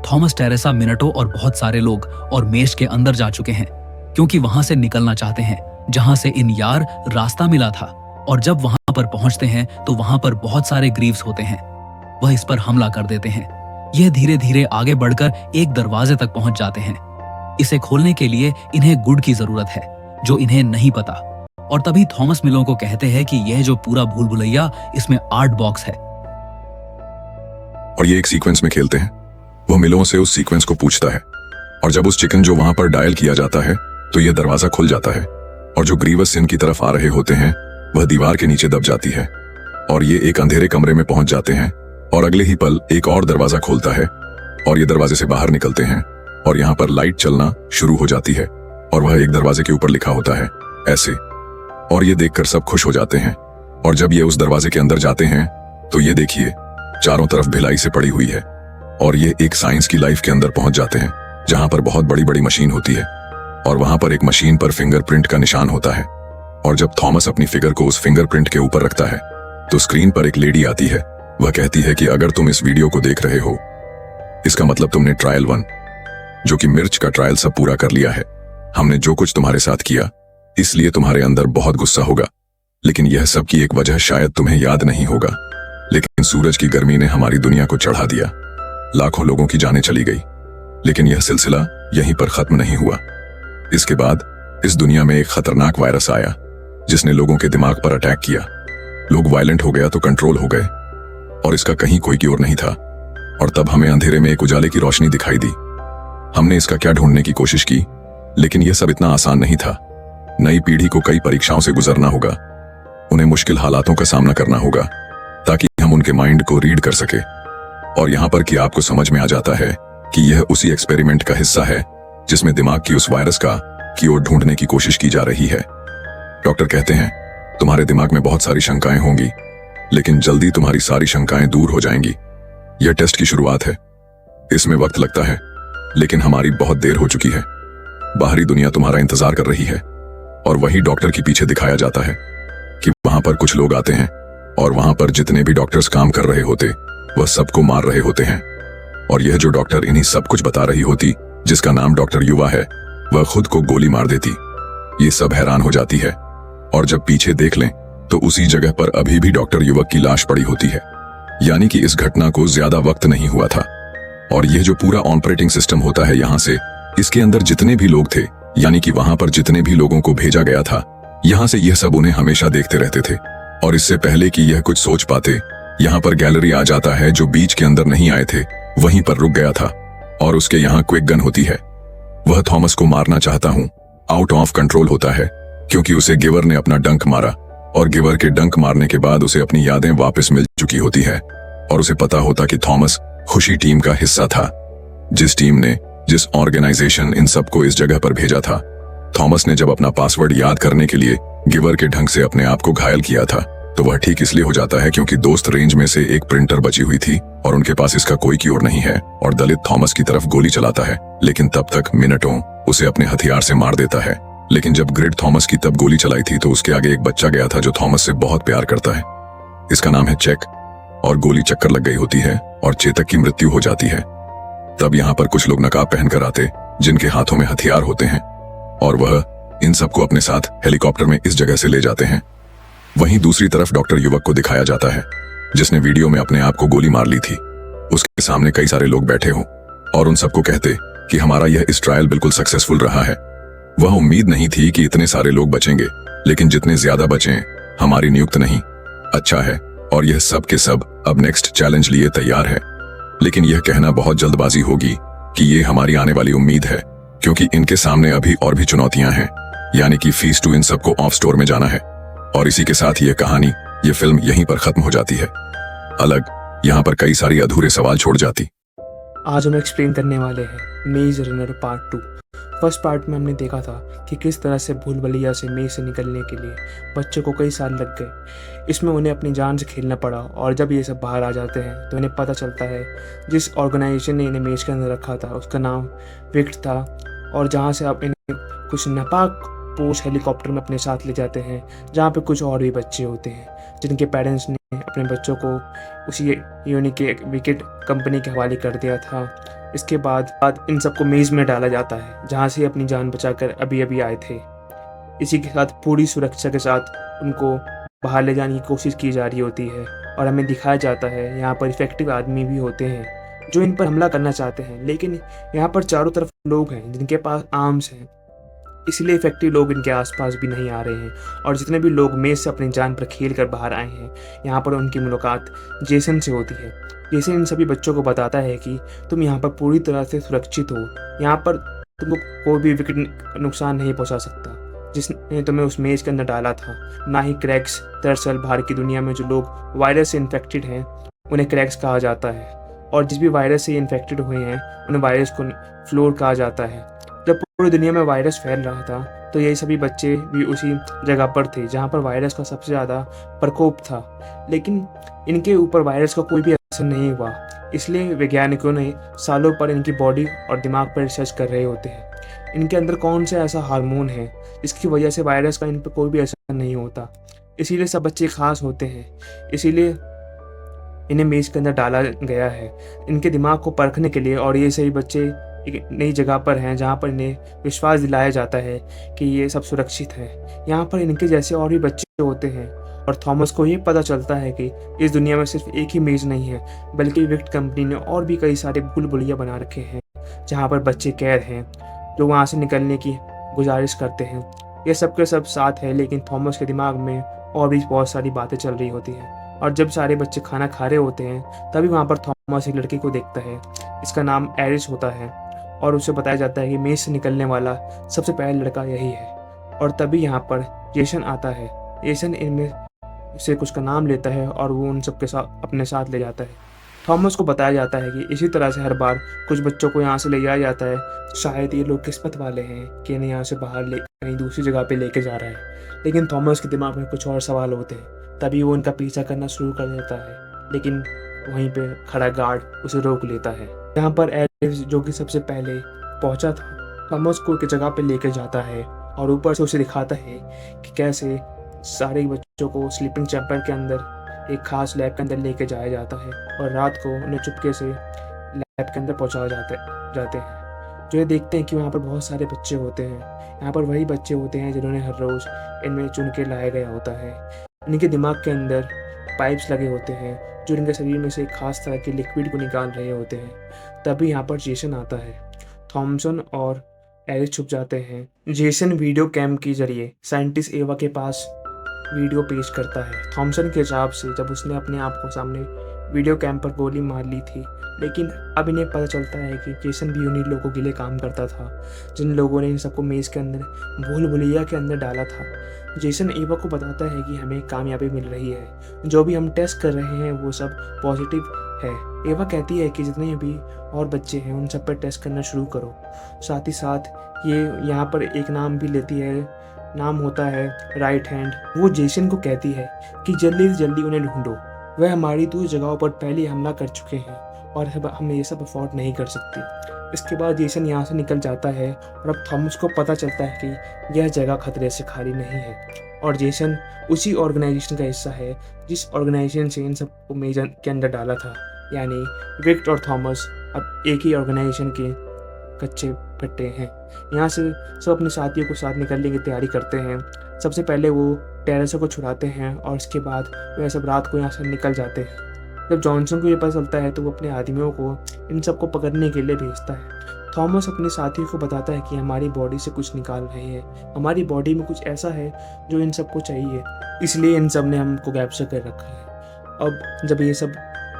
थॉमस टेरेसा मिनटों और बहुत सारे लोग और मेश के अंदर जा चुके हैं, क्योंकि वहां से निकलना चाहते हैं जहां से इन यार रास्ता मिला था। और जब वहां पर पहुंचते हैं तो वहां पर बहुत सारे ग्रीव्स होते हैं, वह इस पर हमला कर देते हैं। यह धीरे धीरे आगे बढ़कर एक दरवाजे तक पहुंच जाते हैं। इसे खोलने के लिए इन्हें गुड की जरूरत है, जो इन्हें नहीं पता। और तभी थॉमस मिलों को कहते हैं कि यह जो पूरा भूल भुलैया, इसमें 8 बॉक्स है और ये एक सीक्वेंस में खेलते हैं। वह मिलों से उस सीक्वेंस को पूछता है और जब उस चिकन जो वहां पर डायल किया जाता है तो यह दरवाजा खुल जाता है और जो ग्रीवस इनकी तरफ आ रहे होते हैं वह दीवार के नीचे दब जाती है और ये एक अंधेरे कमरे में पहुंच जाते हैं। और अगले ही पल एक और दरवाजा खोलता है और ये दरवाजे से बाहर निकलते हैं और यहाँ पर लाइट चलना शुरू हो जाती है और वह एक दरवाजे के ऊपर लिखा होता है ऐसे। और ये देखकर सब खुश हो जाते हैं। और जब ये उस दरवाजे के अंदर जाते हैं तो ये देखिए चारों तरफ भिलाई से पड़ी हुई है और ये एक साइंस की लाइफ के अंदर पहुंच जाते हैं जहां पर बहुत बड़ी बड़ी मशीन होती है और वहां पर एक मशीन पर फिंगरप्रिंट का निशान होता है। और जब थॉमस अपनी फिगर को उस फिंगरप्रिंट के ऊपर रखता है तो स्क्रीन पर एक लेडी आती है। वह कहती है कि अगर तुम इस वीडियो को देख रहे हो इसका मतलब तुमने ट्रायल 1 जो कि मिर्च का ट्रायल सब पूरा कर लिया है। हमने जो कुछ तुम्हारे साथ किया इसलिए तुम्हारे अंदर बहुत गुस्सा होगा, लेकिन यह सब की एक वजह शायद तुम्हें याद नहीं होगा, लेकिन सूरज की गर्मी ने हमारी दुनिया को चढ़ा दिया। लाखों लोगों की जानें चली गई, लेकिन यह सिलसिला यहीं पर खत्म नहीं हुआ। इसके बाद इस दुनिया में एक खतरनाक वायरस आया जिसने लोगों के दिमाग पर अटैक किया। लोग वायलेंट हो गया तो कंट्रोल हो गए और इसका कहीं कोई क्योर नहीं था। और तब हमें अंधेरे में एक उजाले की रोशनी दिखाई दी। हमने इसका क्या ढूंढने की कोशिश की, लेकिन यह सब इतना आसान नहीं था। नई पीढ़ी को कई परीक्षाओं से गुजरना होगा, उन्हें मुश्किल हालातों का सामना करना होगा ताकि हम उनके माइंड को रीड कर सके। और यहाँ पर कि आपको समझ में आ जाता है कि यह उसी एक्सपेरिमेंट का हिस्सा है जिसमें दिमाग की उस वायरस का की ओर ढूंढने की कोशिश की जा रही है। डॉक्टर कहते हैं तुम्हारे दिमाग में बहुत सारी शंकाएं होंगी, लेकिन जल्दी तुम्हारी सारी शंकाएं दूर हो जाएंगी। यह टेस्ट की शुरुआत है, इसमें वक्त लगता है, लेकिन हमारी बहुत देर हो चुकी है। बाहरी दुनिया तुम्हारा इंतजार कर रही है और वही डॉक्टर के पीछे दिखाया जाता है कि वहां पर कुछ लोग आते हैं और वहां पर जितने भी डॉक्टर्स काम कर रहे होते वह सबको मार रहे होते हैं। और यह जो डॉक्टर इन्हीं सब कुछ बता रही होती, जिसका नाम डॉक्टर युवा है, वह खुद को गोली मार देती। ये सब हैरान हो जाती है और जब पीछे देख लें तो उसी जगह पर अभी भी डॉक्टर युवक की लाश पड़ी होती है। यानी कि इस घटना को ज्यादा वक्त नहीं हुआ था। और यह जो पूरा ऑपरेटिंग सिस्टम होता है यहाँ से, इसके अंदर जितने भी लोग थे, यानी कि वहां पर जितने भी लोगों को भेजा गया था, यहाँ से यह सब उन्हें हमेशा देखते रहते थे। और इससे पहले कि यह कुछ सोच पाते, यहाँ पर गैलरी आ जाता है जो बीच के अंदर नहीं आए थे, वहीं पर रुक गया था और उसके यहाँ क्विक गन होती है। वह थॉमस को मारना चाहता हूँ, आउट ऑफ कंट्रोल होता है क्योंकि उसे गिवर ने अपना डंक मारा और गिवर के डंक मारने के बाद उसे अपनी यादें वापस मिल चुकी होती है और उसे पता होता कि थॉमस खुशी टीम का हिस्सा था, जिस टीम ने, जिस ऑर्गेनाइजेशन इन सबको इस जगह पर भेजा था। थॉमस ने जब अपना पासवर्ड याद करने के लिए गिवर के ढंग से अपने आप को घायल किया था तो वह ठीक इसलिए हो जाता है क्योंकि दोस्त रेंज में से एक प्रिंटर बची हुई थी और उनके पास इसका कोई क्योर नहीं है और दलित थॉमस की तरफ गोली चलाता है, लेकिन तब तक मिनटों उसे अपने हथियार से मार देता है। लेकिन जब ग्रिड थॉमस की तब गोली चलाई थी तो उसके आगे एक बच्चा गया था जो थॉमस से बहुत प्यार करता है। इसका नाम है चेक और गोली चक्कर लग गई होती है और चेतक की मृत्यु हो जाती है। तब यहाँ पर कुछ लोग नकाब पहनकर आते जिनके हाथों में हथियार होते हैं और वह इन सबको अपने साथ हेलीकॉप्टर में इस जगह से ले जाते हैं। वहीं दूसरी तरफ डॉक्टर युवक को दिखाया जाता है जिसने वीडियो में अपने आप को गोली मार ली थी। उसके सामने कई सारे लोग बैठे हों और उन सबको कहते कि हमारा यह इस ट्रायल बिल्कुल सक्सेसफुल रहा है। वह उम्मीद नहीं थी कि इतने सारे लोग बचेंगे, लेकिन जितने ज्यादा बचे हमारी नियुक्त नहीं। अच्छा है, और यह सब के सब अब नेक्स्ट चैलेंज लिए तैयार है। लेकिन यह कहना बहुत जल्दबाजी होगी कि ये हमारी आने वाली उम्मीद है, क्योंकि इनके सामने अभी और भी चुनौतियां हैं, यानी कि फीस टू इन सबको ऑफ स्टोर में जाना है। और इसी के साथ यह कहानी ये फिल्म यहीं पर खत्म हो जाती है। अलग यहाँ पर कई सारी अधूरे सवाल छोड़ जाती। आज हम एक्सप्लेन करने वाले हैं मेज रनर पार्ट 2। फर्स्ट पार्ट में हमने देखा था कि किस तरह से भूल भुलैया से मेज से निकलने के लिए बच्चों को कई साल लग गए। इसमें उन्हें अपनी जान से खेलना पड़ा और जब ये सब बाहर आ जाते हैं तो इन्हें पता चलता है जिस ऑर्गेनाइजेशन ने इन्हें मेज के अंदर रखा था उसका नाम विक्ट था, और जहाँ से अब इन्हें कुछ नापाक पोस्ट हेलीकॉप्टर में अपने साथ ले जाते हैं जहाँ पे कुछ और भी बच्चे होते हैं जिनके पेरेंट्स ने अपने बच्चों को उसी यूनिक के विकेट कंपनी के हवाले कर दिया था। इसके बाद इन सबको मेज़ में डाला जाता है जहाँ से अपनी जान बचाकर अभी अभी आए थे। इसी के साथ पूरी सुरक्षा के साथ उनको बाहर ले जाने की कोशिश की जा रही होती है और हमें दिखाया जाता है यहाँ पर इफेक्टिव आदमी भी होते हैं जो इन पर हमला करना चाहते हैं, लेकिन यहाँ पर चारों तरफ लोग हैं जिनके पास आर्म्स हैं, इसलिए इफेक्टिव लोग इनके आसपास भी नहीं आ रहे हैं। और जितने भी लोग मेज से अपनी जान पर खेल कर बाहर आए हैं यहाँ पर उनकी मुलाकात जेसन से होती है। जेसन इन सभी बच्चों को बताता है कि तुम यहाँ पर पूरी तरह से सुरक्षित हो, यहाँ पर तुमको कोई भी विकेट नुकसान नहीं पहुँचा सकता जिसने तुम्हें उस मेज के अंदर डाला था, ना ही क्रैक्स। दरअसल बाहर की दुनिया में जो लोग वायरस से इन्फेक्टेड हैं उन्हें क्रैक्स कहा जाता है, और जिस भी वायरस से इन्फेक्टेड हुए हैं उन्हें वायरस को फ्लोर कहा जाता है। जब पूरी दुनिया में वायरस फैल रहा था तो ये सभी बच्चे भी उसी जगह पर थे जहाँ पर वायरस का सबसे ज़्यादा प्रकोप था, लेकिन इनके ऊपर वायरस का कोई भी असर नहीं हुआ। इसलिए वैज्ञानिकों ने सालों पर इनकी बॉडी और दिमाग पर रिसर्च कर रहे होते हैं इनके अंदर कौन सा ऐसा हार्मोन है जिसकी वजह से वायरस का इन पर कोई भी असर नहीं होता। इसीलिए सब बच्चे खास होते हैं, इसीलिए इन्हें मेज के अंदर डाला गया है इनके दिमाग को परखने के लिए। और ये सही बच्चे एक नई जगह पर हैं जहाँ पर इन्हें विश्वास दिलाया जाता है कि ये सब सुरक्षित है। यहाँ पर इनके जैसे और भी बच्चे होते हैं और थॉमस को ये पता चलता है कि इस दुनिया में सिर्फ एक ही मेज नहीं है बल्कि विक्ट कंपनी ने और भी कई सारे भूल भुलैया बना रखे हैं जहाँ पर बच्चे कैद हैं जो वहाँ से निकलने की गुजारिश करते हैं। ये सब के सब साथ है, लेकिन थॉमस के दिमाग में और भी बहुत सारी बातें चल रही होती हैं। और जब सारे बच्चे खाना खा रहे होते हैं तभी वहाँ पर थॉमस एक लड़की को देखता है, इसका नाम एरिस होता है, और उसे बताया जाता है कि मेज से निकलने वाला सबसे पहला लड़का यही है। और तभी यहाँ पर जेसन आता है। जेसन इनमें से कुछ का नाम लेता है और वो उन सबके साथ अपने साथ ले जाता है। थॉमस को बताया जाता है कि इसी तरह से हर बार कुछ बच्चों को यहाँ से ले जाया जाता है। शायद ये लोग किस्मत वाले हैं कि इन्हें यहाँ से बाहर ले कहीं दूसरी जगह पे लेके जा रहा है, लेकिन थॉमस के दिमाग में कुछ और सवाल होते हैं। तभी वो उनका पीछा करना शुरू कर देता है, लेकिन वहीं पे खड़ा गार्ड उसे रोक लेता है। यहाँ पर एरिस जो कि सबसे पहले पहुंचा था थॉमस को एक जगह पे लेके जाता है और ऊपर से उसे दिखाता है कि कैसे सारे बच्चों को स्लीपिंग चैम्बर के अंदर एक खास लैब के अंदर लेके जाया जाता है और रात को उन्हें चुपके से लैब के अंदर पहुंचाए जाते हैं। जो ये देखते हैं कि वहाँ पर बहुत सारे बच्चे होते हैं। यहाँ पर वही बच्चे होते हैं जिन्होंने हर रोज़ इनमें चुन के लाया गया होता है। इनके दिमाग के अंदर पाइप्स लगे होते हैं जो इनके शरीर में से एक खास तरह के लिक्विड को निकाल रहे होते हैं। तभी यहाँ पर जेसन आता है। थॉमसन और एरिस छुप जाते हैं। जेसन वीडियो कैम के जरिए साइंटिस्ट एवा के पास वीडियो पेश करता है थॉमसन के हिसाब से, जब उसने अपने आप को सामने वीडियो कैम पर गोली मार ली थी। लेकिन अब इन्हें पता चलता है कि जेसन भी उन्हीं लोगों के लिए काम करता था जिन लोगों ने इन सबको मेज के अंदर भूल भुलैया के अंदर डाला था। जेसन एवा को बताता है कि हमें कामयाबी मिल रही है, जो भी हम टेस्ट कर रहे हैं वो सब पॉजिटिव है। एवा कहती है कि जितने भी और बच्चे हैं उन सब पर टेस्ट करना शुरू करो। साथ ही साथ ये यहाँ पर एक नाम भी लेती है, नाम होता है राइट हैंड। वो जेसन को कहती है कि जल्दी से जल्दी उन्हें ढूंढो, वह हमारी दूसरी जगहों पर पहले हमला कर चुके हैं और हम ये सब अफोर्ड नहीं कर सकते। इसके बाद जेसन यहाँ से निकल जाता है और अब थॉमस को पता चलता है कि यह जगह खतरे से खाली नहीं है और जेसन उसी ऑर्गेनाइजेशन का हिस्सा है जिस ऑर्गेनाइजेशन से इन सबको मेज के अंदर डाला था। यानी विक्ट और थॉमस अब एक ही ऑर्गेनाइजेशन के कच्चे पट्टे हैं। यहाँ से सब अपने साथियों को साथ निकलने की तैयारी करते हैं। सबसे पहले वो टेरेसा को छुड़ाते हैं और इसके बाद वह सब रात को यहाँ से निकल जाते हैं। जब जॉनसन को ये पता चलता है तो वो अपने आदमियों को इन सबको पकड़ने के लिए भेजता है। थॉमस अपने साथियों को बताता है कि हमारी बॉडी से कुछ निकाल रहे हैं, हमारी बॉडी में कुछ ऐसा है जो इन सबको चाहिए, इसलिए इन सब ने हमको कैप्चर कर रखा है। अब जब ये सब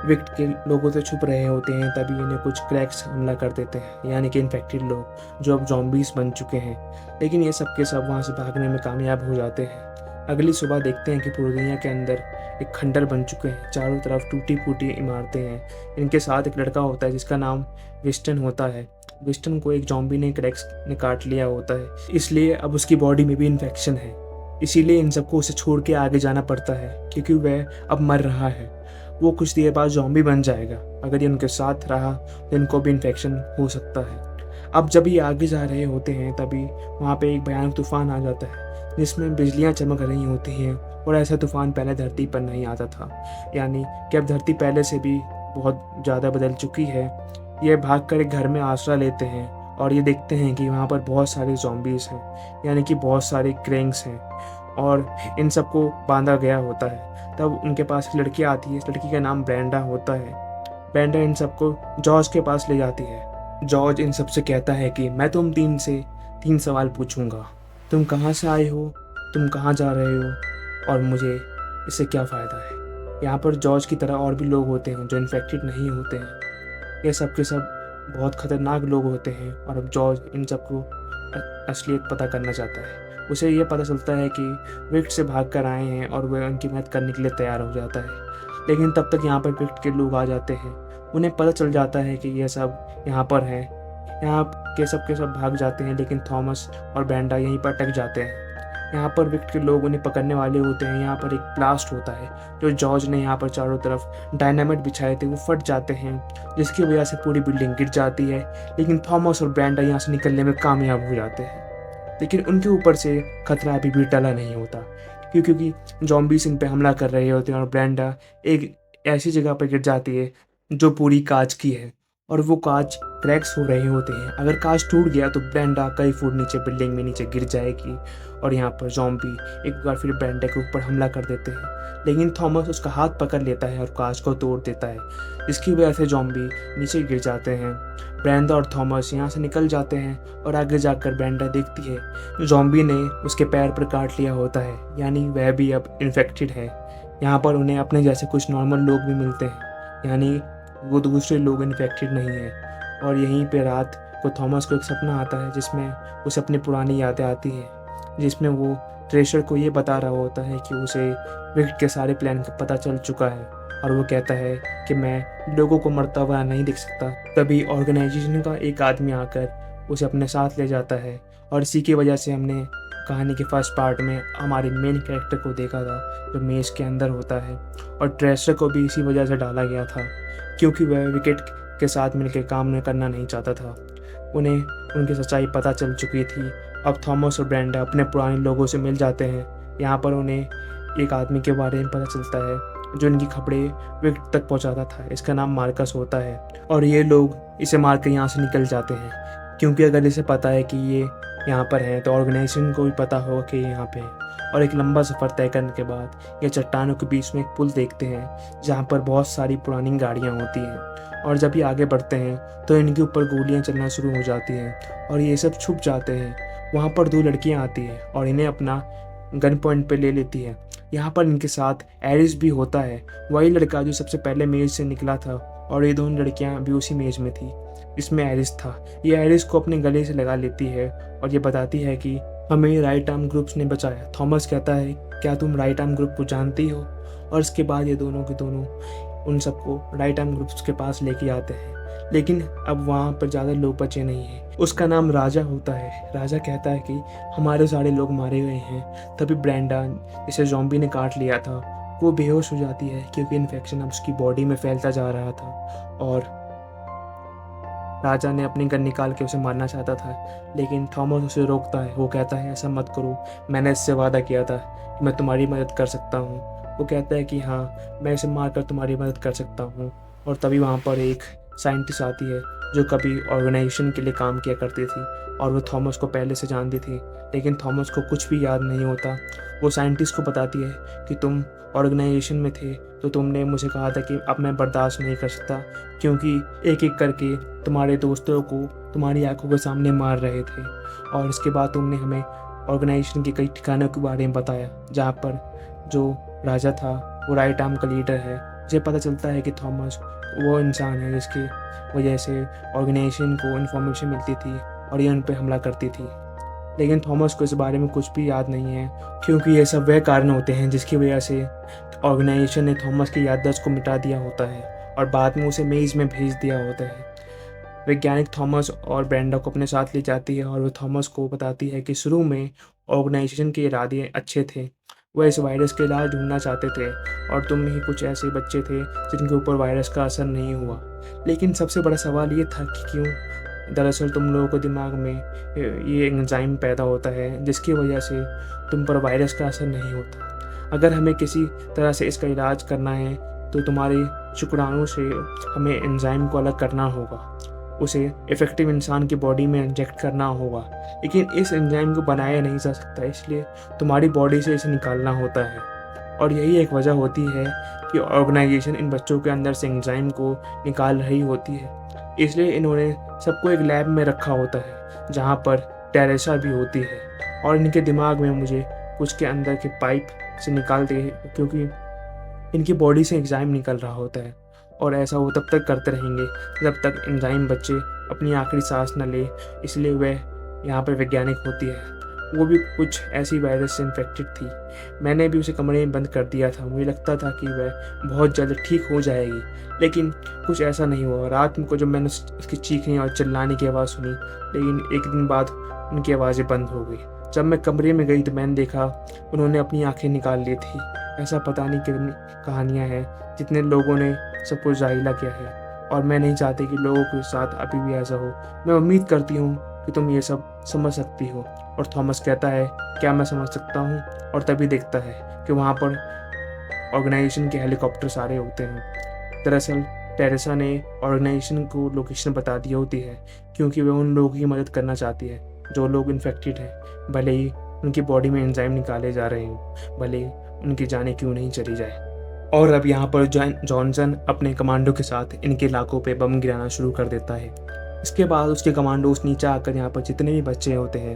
विक्ट के लोगों से छुप रहे होते हैं तभी इन्हें कुछ क्रैक्स हमला कर देते हैं, यानी कि इन्फेक्टेड लोग जो अब जॉम्बीज बन चुके हैं। लेकिन ये सब के सब वहाँ से भागने में कामयाब हो जाते हैं। अगली सुबह देखते हैं कि पूरी दुनिया के अंदर एक खंडर बन चुके हैं। चारों तरफ टूटी फूटी इमारतें हैं। इनके साथ एक लड़का होता है जिसका नाम विस्टन होता है। विस्टन को एक जॉम्बी ने क्रेक्स ने काट लिया होता है, इसलिए अब उसकी बॉडी में भी इन्फेक्शन है। इसीलिए इन सबको उसे छोड़ के आगे जाना पड़ता है क्योंकि वह अब मर रहा है। वो कुछ देर बाद जॉम्बी बन जाएगा। अगर ये उनके साथ रहा तो इनको भी इन्फेक्शन हो सकता है। अब जब ये आगे जा रहे होते हैं तभी वहाँ पे एक भयानक तूफान आ जाता है जिसमें बिजलियाँ चमक रही होती हैं, और ऐसा तूफान पहले धरती पर नहीं आता था। यानी कि अब धरती पहले से भी बहुत ज़्यादा बदल चुकी है। ये भागकर एक घर में आसरा लेते हैं और ये देखते हैं कि वहाँ पर बहुत सारे ज़ॉम्बीज़ हैं, यानी कि बहुत सारे क्रेंग्स हैं, और इन सबको बांधा गया होता है। तब उनके पास एक लड़की आती है। इस लड़की का नाम ब्रेंडा होता है। ब्रेंडा इन सबको जॉर्ज के पास ले जाती है। जॉर्ज इन सबसे कहता है कि मैं तुम तीन सवाल पूछूंगा। तुम कहाँ से आए हो, तुम कहाँ जा रहे हो, और मुझे इससे क्या फ़ायदा है। यहाँ पर जॉर्ज की तरह और भी लोग होते हैं जो इन्फेक्टेड नहीं होते हैं। ये सब के सब बहुत ख़तरनाक लोग होते हैं, और अब जॉर्ज इन सबको असलियत पता करना चाहता है। उसे ये पता चलता है कि विक्ट से भाग कर आए हैं और वह उनकी मदद करने के लिए तैयार हो जाता है। लेकिन तब तक यहाँ पर विक्ट के लोग आ जाते हैं। उन्हें पता चल जाता है कि यह सब यहाँ पर है। यहाँ के सब भाग जाते हैं, लेकिन थॉमस और ब्रेंडा यहीं पर अटक जाते हैं। यहाँ पर विक्ट के लोग उन्हें पकड़ने वाले होते हैं। यहाँ पर एक ब्लास्ट होता है जो जॉर्ज ने यहाँ पर चारों तरफ डायनामाइट बिछाए थे वो फट जाते हैं, जिसकी वजह से पूरी बिल्डिंग गिर जाती है। लेकिन थॉमस और ब्रेंडा यहाँ से निकलने में कामयाब हो जाते हैं। लेकिन उनके ऊपर से खतरा अभी भी टला नहीं होता, क्योंकि जॉम्बीज इन पे हमला कर रहे होते हैं, और ब्रेंडा एक ऐसी जगह पर गिर जाती है जो पूरी कांच की है, और वो कांच क्रैक्स हो रहे होते हैं। अगर कांच टूट गया तो ब्रेंडा कई फुट नीचे बिल्डिंग में नीचे गिर जाएगी, और यहाँ पर जॉम्बी एक बार फिर ब्रेंडा के ऊपर हमला कर देते हैं। लेकिन थॉमस उसका हाथ पकड़ लेता है और कांच को तोड़ देता है, जिसकी वजह से जॉम्बी नीचे गिर जाते हैं। ब्रेंडा और थॉमस यहाँ से निकल जाते हैं, और आगे जाकर ब्रेंडा देखती है जॉम्बी ने उसके पैर पर काट लिया होता है, यानी वह भी अब इन्फेक्टेड है। यहाँ पर उन्हें अपने जैसे कुछ नॉर्मल लोग भी मिलते हैं, यानी वो दूसरे लोग इन्फेक्टेड नहीं है। और यहीं पे रात को थॉमस को एक सपना आता है जिसमें उसे अपनी पुरानी यादें आती हैं, जिसमें वो ट्रेशर को ये बता रहा होता है कि उसे विक्ट के सारे प्लान का पता चल चुका है, और वो कहता है कि मैं लोगों को मरता हुआ नहीं देख सकता। तभी ऑर्गेनाइजेशन का एक आदमी आकर उसे अपने साथ ले जाता है, और इसी की वजह से हमने कहानी के फर्स्ट पार्ट में हमारे मेन कैरेक्टर को देखा था जो मेज के अंदर होता है, और ट्रेशर को भी इसी वजह से डाला गया था क्योंकि वह विकेट के साथ मिलकर काम करना नहीं चाहता था। उन्हें उनकी सच्चाई पता चल चुकी थी। अब थॉमस और ब्रेंडा अपने पुराने लोगों से मिल जाते हैं। यहाँ पर उन्हें एक आदमी के बारे में पता चलता है जो इनकी खबरें विक्ट तक पहुँचाता था। इसका नाम मार्कस होता है, और ये लोग इसे मार कर यहाँ से निकल जाते हैं, क्योंकि अगर इसे पता है कि ये यहाँ पर है तो ऑर्गेनाइजेशन को भी पता होगा कि यहाँ पे है। और एक लंबा सफ़र तय करने के बाद ये चट्टानों के बीच में एक पुल देखते हैं जहाँ पर बहुत सारी पुरानी गाड़ियाँ होती हैं, और जब ये आगे बढ़ते हैं तो इनके ऊपर गोलियाँ चलना शुरू हो जाती हैं और ये सब छुप जाते हैं। वहाँ पर दो लड़कियाँ आती हैं और इन्हें अपना गन पॉइंट पे ले लेती है। यहाँ पर इनके साथ एरिस भी होता है, वही लड़का जो सबसे पहले मेज से निकला था, और ये दोनों लड़कियाँ भी उसी मेज में थी जिसमें एरिस था। ये एरिस को अपने गले से लगा लेती है और ये बताती है कि हमें राइट आर्म ग्रुप्स ने बचाया। थॉमस कहता है क्या तुम राइट आर्म ग्रुप को जानती हो, और इसके बाद ये दोनों के दोनों उन सबको राइट आर्म ग्रुप्स के पास लेके आते हैं। लेकिन अब वहाँ पर ज़्यादा लोग बचे नहीं हैं। उसका नाम राजा होता है। राजा कहता है कि हमारे सारे लोग मारे गए हैं। तभी ब्रेंडा जिसे ज़ॉम्बी ने काट लिया था वो बेहोश हो जाती है क्योंकि इन्फेक्शन अब उसकी बॉडी में फैलता जा रहा था, और राजा ने अपनी गन निकाल के उसे मारना चाहता था, लेकिन थॉमस उसे रोकता है। वो कहता है ऐसा मत करो, मैंने इससे वादा किया था कि मैं तुम्हारी मदद कर सकता हूँ। वो कहता है कि हाँ, मैं इसे मारकर तुम्हारी मदद कर सकता हूँ। और तभी वहाँ पर एक साइंटिस्ट आती है जो कभी ऑर्गेनाइजेशन के लिए काम किया करती थी, और वो थॉमस को पहले से जानती थी, लेकिन थॉमस को कुछ भी याद नहीं होता। वो साइंटिस्ट को बताती है कि तुम ऑर्गेनाइजेशन में थे तो तुमने मुझे कहा था कि अब मैं बर्दाश्त नहीं कर सकता, क्योंकि एक एक करके तुम्हारे दोस्तों को तुम्हारी आंखों के सामने मार रहे थे। और इसके बाद तुमने हमें ऑर्गेनाइजेशन के कई ठिकानों के बारे में बताया जहाँ पर जो राजा था वो राइट आर्म का लीडर है। मुझे पता चलता है कि थॉमस वो इंसान है जिसकी वजह से ऑर्गेनाइजेशन को इन्फॉर्मेशन मिलती थी और ये उन पर हमला करती थी। लेकिन थॉमस को इस बारे में कुछ भी याद नहीं है, क्योंकि ये सब वह कारण होते हैं जिसकी वजह से ऑर्गेनाइजेशन ने थॉमस की याददाश्त को मिटा दिया होता है और बाद में उसे मेज में भेज दिया होता है। वैज्ञानिक थॉमस और ब्रेंडा को अपने साथ ले जाती है और वो थॉमस को बताती है कि शुरू में ऑर्गेनाइजेशन के इरादे अच्छे थे, वह इस वायरस के इलाज ढूंढना चाहते थे और तुम ही कुछ ऐसे बच्चे थे जिनके ऊपर वायरस का असर नहीं हुआ। लेकिन सबसे बड़ा सवाल ये था कि क्यों? दरअसल तुम लोगों के दिमाग में ये एंजाइम पैदा होता है जिसकी वजह से तुम पर वायरस का असर नहीं होता। अगर हमें किसी तरह से इसका इलाज करना है तो तुम्हारे शुक्राणु से हमें एंजाइम को अलग करना होगा, उसे इफेक्टिव इंसान की बॉडी में इंजेक्ट करना होगा। लेकिन इस एंजाइम को बनाया नहीं जा सकता, इसलिए तुम्हारी बॉडी से इसे निकालना होता है। और यही एक वजह होती है कि ऑर्गेनाइजेशन इन बच्चों के अंदर से एंजाइम को निकाल रही होती है। इसलिए इन्होंने सबको एक लैब में रखा होता है जहाँ पर टेरेसा भी होती है और इनके दिमाग में मुझे कुछ के अंदर के पाइप से निकालते हैं, क्योंकि इनकी बॉडी से एंजाइम निकल रहा होता है। और ऐसा वो तब तक करते रहेंगे जब तक एंजाइम बच्चे अपनी आखिरी सांस न ले। इसलिए वह यहाँ पर वैज्ञानिक होती है। वो भी कुछ ऐसी वायरस से इन्फेक्टेड थी। मैंने भी उसे कमरे में बंद कर दिया था। मुझे लगता था कि वह बहुत जल्द ठीक हो जाएगी, लेकिन कुछ ऐसा नहीं हुआ। रात को जब मैंने उसकी चीखने और चिल्लाने की आवाज़ सुनी, लेकिन एक दिन बाद उनकी आवाज़ें बंद हो गई। जब मैं कमरे में गई तो मैंने देखा उन्होंने अपनी आंखें निकाल ली थी। ऐसा पता नहीं कितनी कहानियाँ हैं जितने लोगों ने सब कुछ जाहिला किया है, और मैं नहीं चाहती कि लोगों के साथ अभी भी ऐसा हो। मैं उम्मीद करती हूँ कि तुम ये सब समझ सकती हो। और थॉमस कहता है, क्या मैं समझ सकता हूँ? और तभी देखता है कि वहाँ पर ऑर्गेनाइजेशन के हेलीकॉप्टर सारे होते हैं। दरअसल टेरेसा ने ऑर्गेनाइजेशन को लोकेशन बता दी होती है, क्योंकि वह उन लोगों की मदद करना चाहती है जो लोग इन्फेक्टेड हैं, भले ही उनकी बॉडी में एंजाइम निकाले जा रहे हों, भले ही उनकी जानें क्यों नहीं चली जाए। और अब यहाँ पर जॉनसन अपने कमांडो के साथ इनके इलाकों पे बम गिराना शुरू कर देता है। इसके बाद उसके कमांडोज नीचे आकर यहाँ पर जितने भी बच्चे होते हैं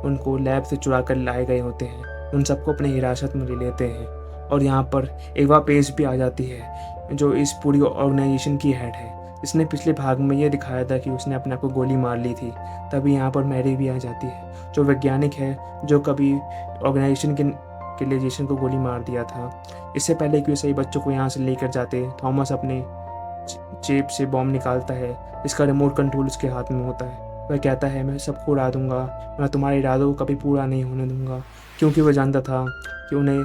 उनको लैब से चुरा कर लाए गए होते हैं, उन सबको अपने हिरासत में ले लेते हैं। और यहाँ पर एवा पेज भी आ जाती है जो इस पूरी ऑर्गेनाइजेशन की हेड है। इसने पिछले भाग में ये दिखाया था कि उसने अपने आप को गोली मार ली थी। तभी यहाँ पर मैरी भी आ जाती है जो वैज्ञानिक है जो कभी ऑर्गेनाइजेशन के लिए जेसन को गोली मार दिया था। इससे पहले कि सही बच्चों को यहाँ से लेकर जाते, थॉमस अपने जेब से बॉम्ब निकालता है जिसका रिमोट कंट्रोल उसके हाथ में होता है। वह कहता है, मैं सबको उड़ा दूंगा, मैं तुम्हारे इरादों को कभी पूरा नहीं होने दूंगा, क्योंकि वह जानता था कि उन्हें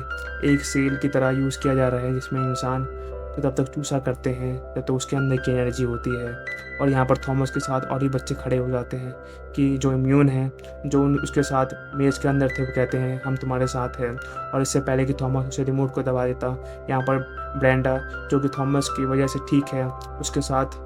एक सेल की तरह यूज़ किया जा रहा है जिसमें इंसान को तब तक चूसा करते हैं जब तक उसके अंदर की एनर्जी होती है। और यहाँ पर थॉमस के साथ और भी बच्चे खड़े हो जाते हैं कि जो इम्यून हैं, जो उसके साथ मेज के अंदर थे, वो कहते हैं हम तुम्हारे साथ हैं। और इससे पहले कि थॉमस उसे रिमोट को दबा देता, यहाँ पर ब्रेंडा जो कि थॉमस की वजह से ठीक है, उसके साथ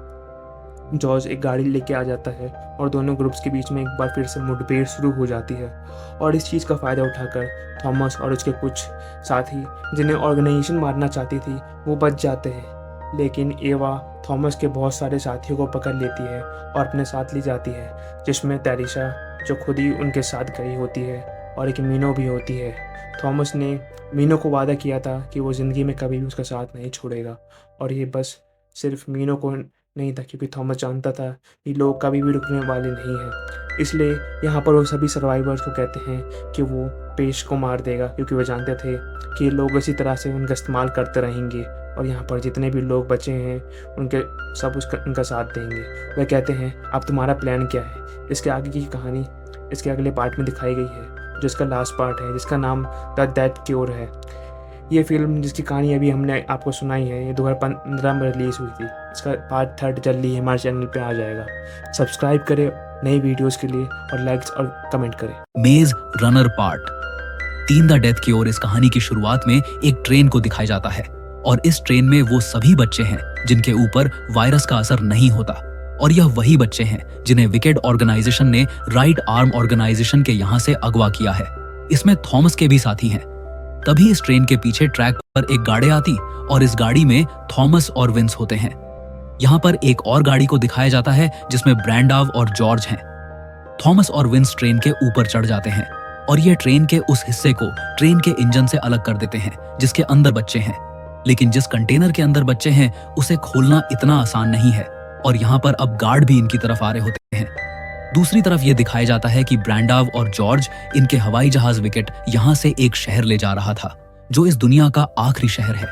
जॉर्ज एक गाड़ी लेके आ जाता है और दोनों ग्रुप्स के बीच में एक बार फिर से मुठभेड़ शुरू हो जाती है। और इस चीज़ का फ़ायदा उठाकर थॉमस और उसके कुछ साथी जिन्हें ऑर्गेनाइजेशन मारना चाहती थी वो बच जाते हैं। लेकिन एवा थॉमस के बहुत सारे साथियों को पकड़ लेती है और अपने साथ ले जाती है, जिसमें टेरेसा जो खुद ही उनके साथ गई होती है और एक मीनो भी होती है। थॉमस ने मीनो को वादा किया था कि वो ज़िंदगी में कभी भी उसका साथ नहीं छोड़ेगा, और ये बस सिर्फ मीनो को नहीं था, क्योंकि थॉमस जानता था कि लोग कभी भी रुकने वाले नहीं हैं। इसलिए यहाँ पर वो सभी सर्वाइवर्स को कहते हैं कि वो पेश को मार देगा, क्योंकि वो जानते थे कि लोग इसी तरह से उनका इस्तेमाल करते रहेंगे और यहाँ पर जितने भी लोग बचे हैं उनके सब उनका साथ देंगे। वह कहते हैं, अब तुम्हारा प्लान क्या है? इसके आगे की कहानी इसके अगले पार्ट में दिखाई गई है, जो इसका लास्ट पार्ट है, जिसका नाम द डेथ क्योर है। ये फिल्म जिसकी कहानी अभी हमने आपको सुनाई है, ये 2015 में रिलीज़ हुई थी। इसका पार्ट 3 जल्दी हमारे चैनल पे आ जाएगा। सब्सक्राइब करें नई वीडियोस के लिए और लाइक्स और कमेंट करें। मेज रनर पार्ट 3 द डेथ की ओर इस कहानी की शुरुआत में एक ट्रेन को दिखाया जाता है, और इस ट्रेन में वो सभी बच्चे हैं जिनके ऊपर वायरस का असर नहीं होता, और यह वही बच्चे हैं जिन्हें विकेड ऑर्गेनाइजेशन ने राइट आर्म ऑर्गेनाइजेशन के यहाँ से अगवा किया है। इसमें थॉमस के भी साथी हैं। तभी इस ट्रेन के पीछे ट्रैक पर एक गाड़ी आती और इस गाड़ी में थॉमस और विंस होते हैं। यहाँ पर एक और गाड़ी को दिखाया जाता है जिसमें ब्रैंडाव और जॉर्ज हैं। थॉमस और विंस ट्रेन के ऊपर चढ़ जाते हैं और ये ट्रेन के उस हिस्से को ट्रेन के इंजन से अलग कर देते हैं जिसके अंदर बच्चे हैं। लेकिन जिस कंटेनर के अंदर बच्चे हैं उसे खोलना इतना आसान नहीं है, और यहाँ पर अब गार्ड भी इनकी तरफ आ रहे होते हैं। दूसरी तरफ ये दिखाया जाता है कि ब्रैंडाव और जॉर्ज इनके हवाई जहाज विकेट यहाँ से एक शहर ले जा रहा था जो इस दुनिया का आखिरी शहर है,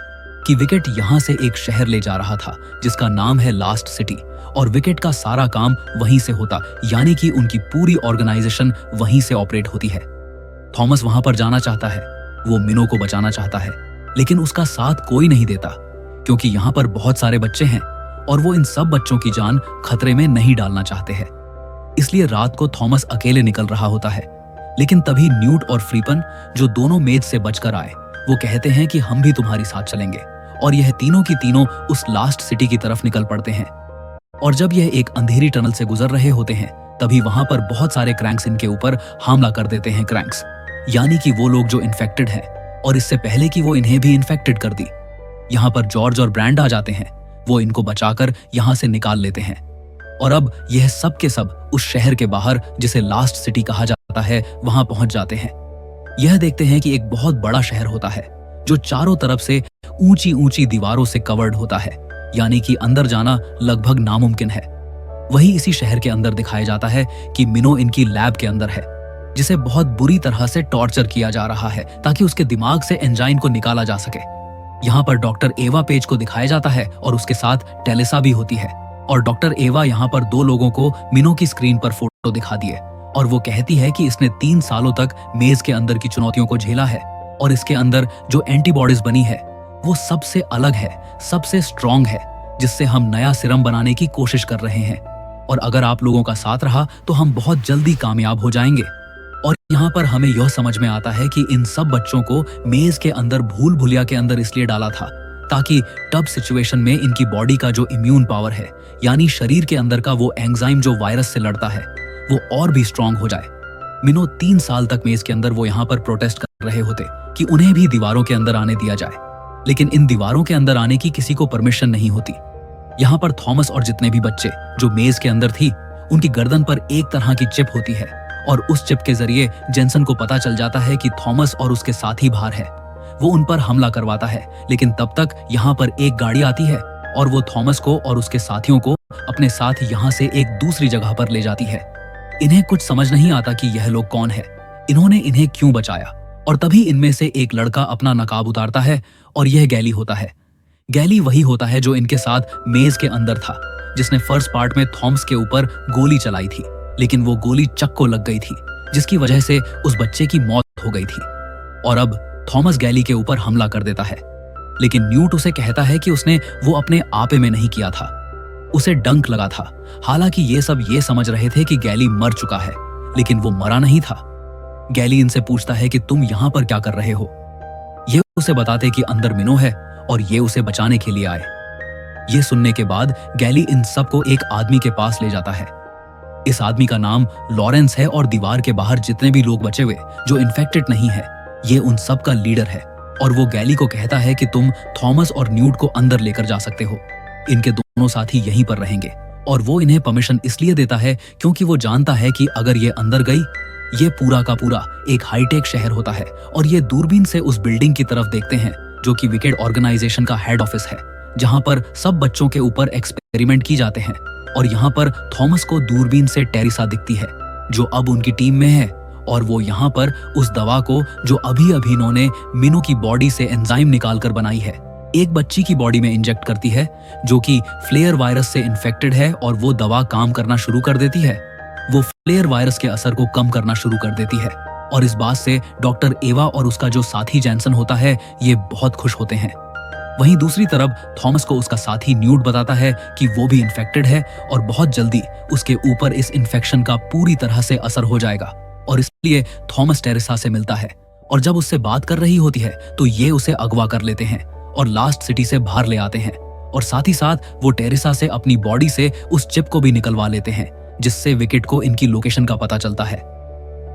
कि विकेट यहाँ से एक शहर ले जा रहा था जिसका नाम है लास्ट सिटी, और विकेट का सारा काम वहीं से होता, यानी कि उनकी पूरी ऑर्गेनाइजेशन वहीं से ऑपरेट होती है। थॉमस वहां पर जाना चाहता है, वो मिनो को बचाना चाहता है, लेकिन उसका साथ कोई नहीं देता क्योंकि यहाँ पर बहुत सारे बच्चे हैं और वो इन सब बच्चों की जान खतरे में नहीं डालना चाहते हैं। इसलिए रात को थॉमस अकेले निकल रहा होता है, लेकिन तभी न्यूट और फ्रीपन, जो दोनों मेज से बचकर आए, वो कहते हैं कि हम भी तुम्हारी साथ चलेंगे, और यह तीनों की तीनों उस लास्ट सिटी की तरफ निकल पड़ते हैं। और जब यह एक अंधेरी टनल से गुजर रहे होते हैं, तभी वहां पर बहुत सारे क्रैंक्स इनके ऊपर हमला कर देते हैं। क्रैंक्स यानी कि वो लोग जो इन्फेक्टेड हैं, और इससे पहले कि वो इन्हें भी इन्फेक्टेड कर दी। यहाँ पर जॉर्ज और ब्रैंड आ जाते हैं, वो इनको बचाकर यहाँ से निकाल लेते हैं। और अब यह सब के सब उस शहर के बाहर, जिसे लास्ट सिटी कहा जाता है, वहां पहुंच जाते हैं। यह देखते हैं कि एक बहुत बड़ा शहर होता है जो चारों तरफ से ऊंची ऊंची दीवारों से कवर्ड होता है, यानी कि अंदर जाना लगभग नामुमकिन है। वही इसी शहर के अंदर दिखाया जाता है कि मिनो इनकी लैब के अंदर है, जिसे बहुत बुरी तरह से टॉर्चर किया जा रहा है ताकि उसके दिमाग से एंजाइन को निकाला जा सके। यहाँ पर डॉक्टर एवा पेज को दिखाया जाता है और उसके साथ टेलेसा भी होती है, और डॉक्टर एवा यहाँ पर दो लोगों को मिनो की स्क्रीन पर फोटो दिखा दिए, और वो कहती है कि इसने 3 सालों तक मेज के अंदर की चुनौतियों को झेला है, और इसके अंदर जो एंटीबॉडीज बनी है वो सबसे अलग है, सबसे स्ट्रॉन्ग है, जिससे हम नया सीरम बनाने की कोशिश कर रहे हैं, और अगर आप लोगों का साथ रहा तो हम बहुत जल्दी कामयाब हो जाएंगे। और यहाँ पर हमें यह समझ में आता है कि इन सब बच्चों को मेज के अंदर भूल भुलिया के अंदर इसलिए डाला था ताकि टफ सिचुएशन में इनकी बॉडी का जो इम्यून पावर है, यानी शरीर के अंदर का वो एंजाइम जो वायरस से लड़ता है, वो और भी स्ट्रांग हो जाए। मिनो 3 साल तक मेज के अंदर वो यहाँ पर प्रोटेस्ट कर रहे होते कि उन्हें भी दीवारों के अंदर आने दिया जाए, लेकिन इन दीवारों के अंदर आने की किसी को परमिशन नहीं होती। यहाँ पर थॉमस और जितने भी बच्चे जो मेज के अंदर थी, उनकी गर्दन पर एक तरह की चिप होती है, और उस चिप के जरिए जेनसन को पता चल जाता है कि थॉमस और उसके साथी बाहर है। वो उन पर हमला करवाता है, लेकिन तब तक यहाँ पर एक गाड़ी आती है और वो थॉमस को और उसके साथियों को अपने साथ यहाँ से एक दूसरी जगह पर ले जाती है। इन्हें कुछ समझ नहीं आता कि यह लोग कौन है, इन्होंने इन्हें क्यों बचाया। और तभी इनमें से एक लड़का अपना नकाब उतारता है, और यह गैली होता है। गैली वही होता है जो इनके साथ मेज के अंदर था, जिसने फर्स्ट पार्ट में थॉमस के ऊपर गोली चलाई थी, लेकिन वो गोली चक को लग गई थी, जिसकी वजह से उस बच्चे की मौत हो गई थी। और अब थॉमस गैली के ऊपर हमला कर देता है, लेकिन न्यूट उसे कहता है कि उसने वो अपने आपे में नहीं किया था, उसे डंक लगा था। हालांकि ये सब ये समझ रहे थे कि गैली मर चुका है, लेकिन वो मरा नहीं था। गैली इनसे पूछता है कि तुम यहाँ पर क्या कर रहे हो। ये उसे बताते कि अंदर मिनो है और ये उसे बचाने के लिए आए। ये सुनने के बाद गैली इन सबको एक आदमी के पास ले जाता है। इस आदमी का नाम लॉरेंस है, और दीवार के बाहर जितने भी लोग बचे हुए जो इन्फेक्टेड नहीं है, ये उन सब का लीडर है। और वो गैली को कहता है कि तुम थॉमस और न्यूट को अंदर लेकर जा सकते हो, इनके दोनों साथी यहीं पर रहेंगे। और वो इन्हें परमिशन इसलिए देता है क्योंकि वो जानता है कि अगर ये अंदर गई, ये पूरा का पूरा एक हाईटेक शहर होता है। और ये दूरबीन से उस बिल्डिंग की तरफ देखते हैं जो कि विकेट ऑर्गेनाइजेशन का हेड ऑफिस है, जहां पर सब बच्चों के ऊपर एक्सपेरिमेंट की जाते हैं। और यहाँ पर थॉमस को दूरबीन से टेरिसा दिखती है, जो अब उनकी टीम में है, और वो यहाँ पर उस दवा को जो अभी अभी इन्होंने मिनो की बॉडी से एंजाइम निकाल कर बनाई है, एक बच्ची की बॉडी में इंजेक्ट करती है जो कि फ्लेयर वायरस से इन्फेक्टेड है, और वो दवा काम करना शुरू कर देती है। वो फ्लेयर वायरस के असर को कम करना शुरू कर देती है, और इस बात से डॉक्टर एवा और उसका जो साथी जेनसन होता है, ये बहुत खुश होते हैं। वहीं दूसरी तरफ थॉमस को उसका साथी न्यूट बताता है कि वो भी इन्फेक्टेड है, और बहुत जल्दी उसके ऊपर इस इन्फेक्शन का पूरी तरह से असर हो जाएगा। और इसलिए थॉमस टेरेसा से मिलता है, और जब उससे बात कर रही होती है तो ये उसे अगवा कर लेते हैं और लास्ट सिटी से बाहर ले आते हैं। और साथ ही साथ वो टेरेसा से अपनी बॉडी से उस चिप को भी निकलवा लेते हैं, जिससे विकेट को इनकी लोकेशन का पता चलता है।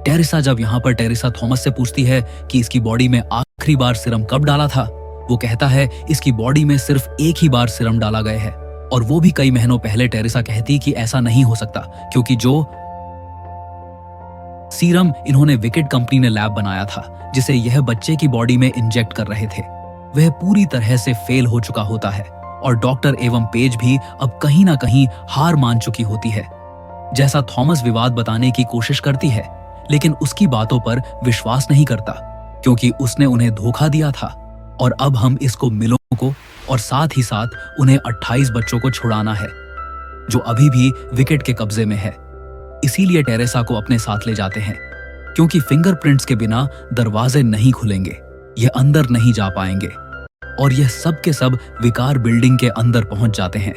टेरेसा जब यहाँ पर टेरेसा थॉमस से पूछती है कि इसकी बॉडी में आखिरी बार सीरम कब डाला था, वो कहता है इसकी बॉडी में सिर्फ एक ही बार सीरम डाला गया है, और वो भी कई महीनों पहले। टेरेसा कहती कि ऐसा नहीं हो सकता, क्योंकि जो सीरम इन्होंने विकेट कंपनी ने लैब बनाया था, जिसे यह बच्चे की बॉडी में इंजेक्ट कर रहे थे, वह पूरी तरह से फेल हो चुका होता है, और डॉक्टर एवं पेज भी अब कहीं ना कहीं हार मान चुकी होती है। जैसा थॉमस विवाद बताने की कोशिश करती है, लेकिन उसकी बातों पर विश्वास नहीं करता क्योंकि उसने उन्हें धोखा दिया था। और अब हम इसको मिलों को और साथ ही साथ उन्हें 28 बच्चों को छुड़ाना है जो अभी भी विकेट के कब्जे में है। इसीलिए टेरेसा को अपने साथ ले जाते हैं क्योंकि फिंगरप्रिंट्स के बिना दरवाजे नहीं खुलेंगे, यह अंदर नहीं जा पाएंगे। और यह सब के सब विकार बिल्डिंग के अंदर पहुंच जाते हैं।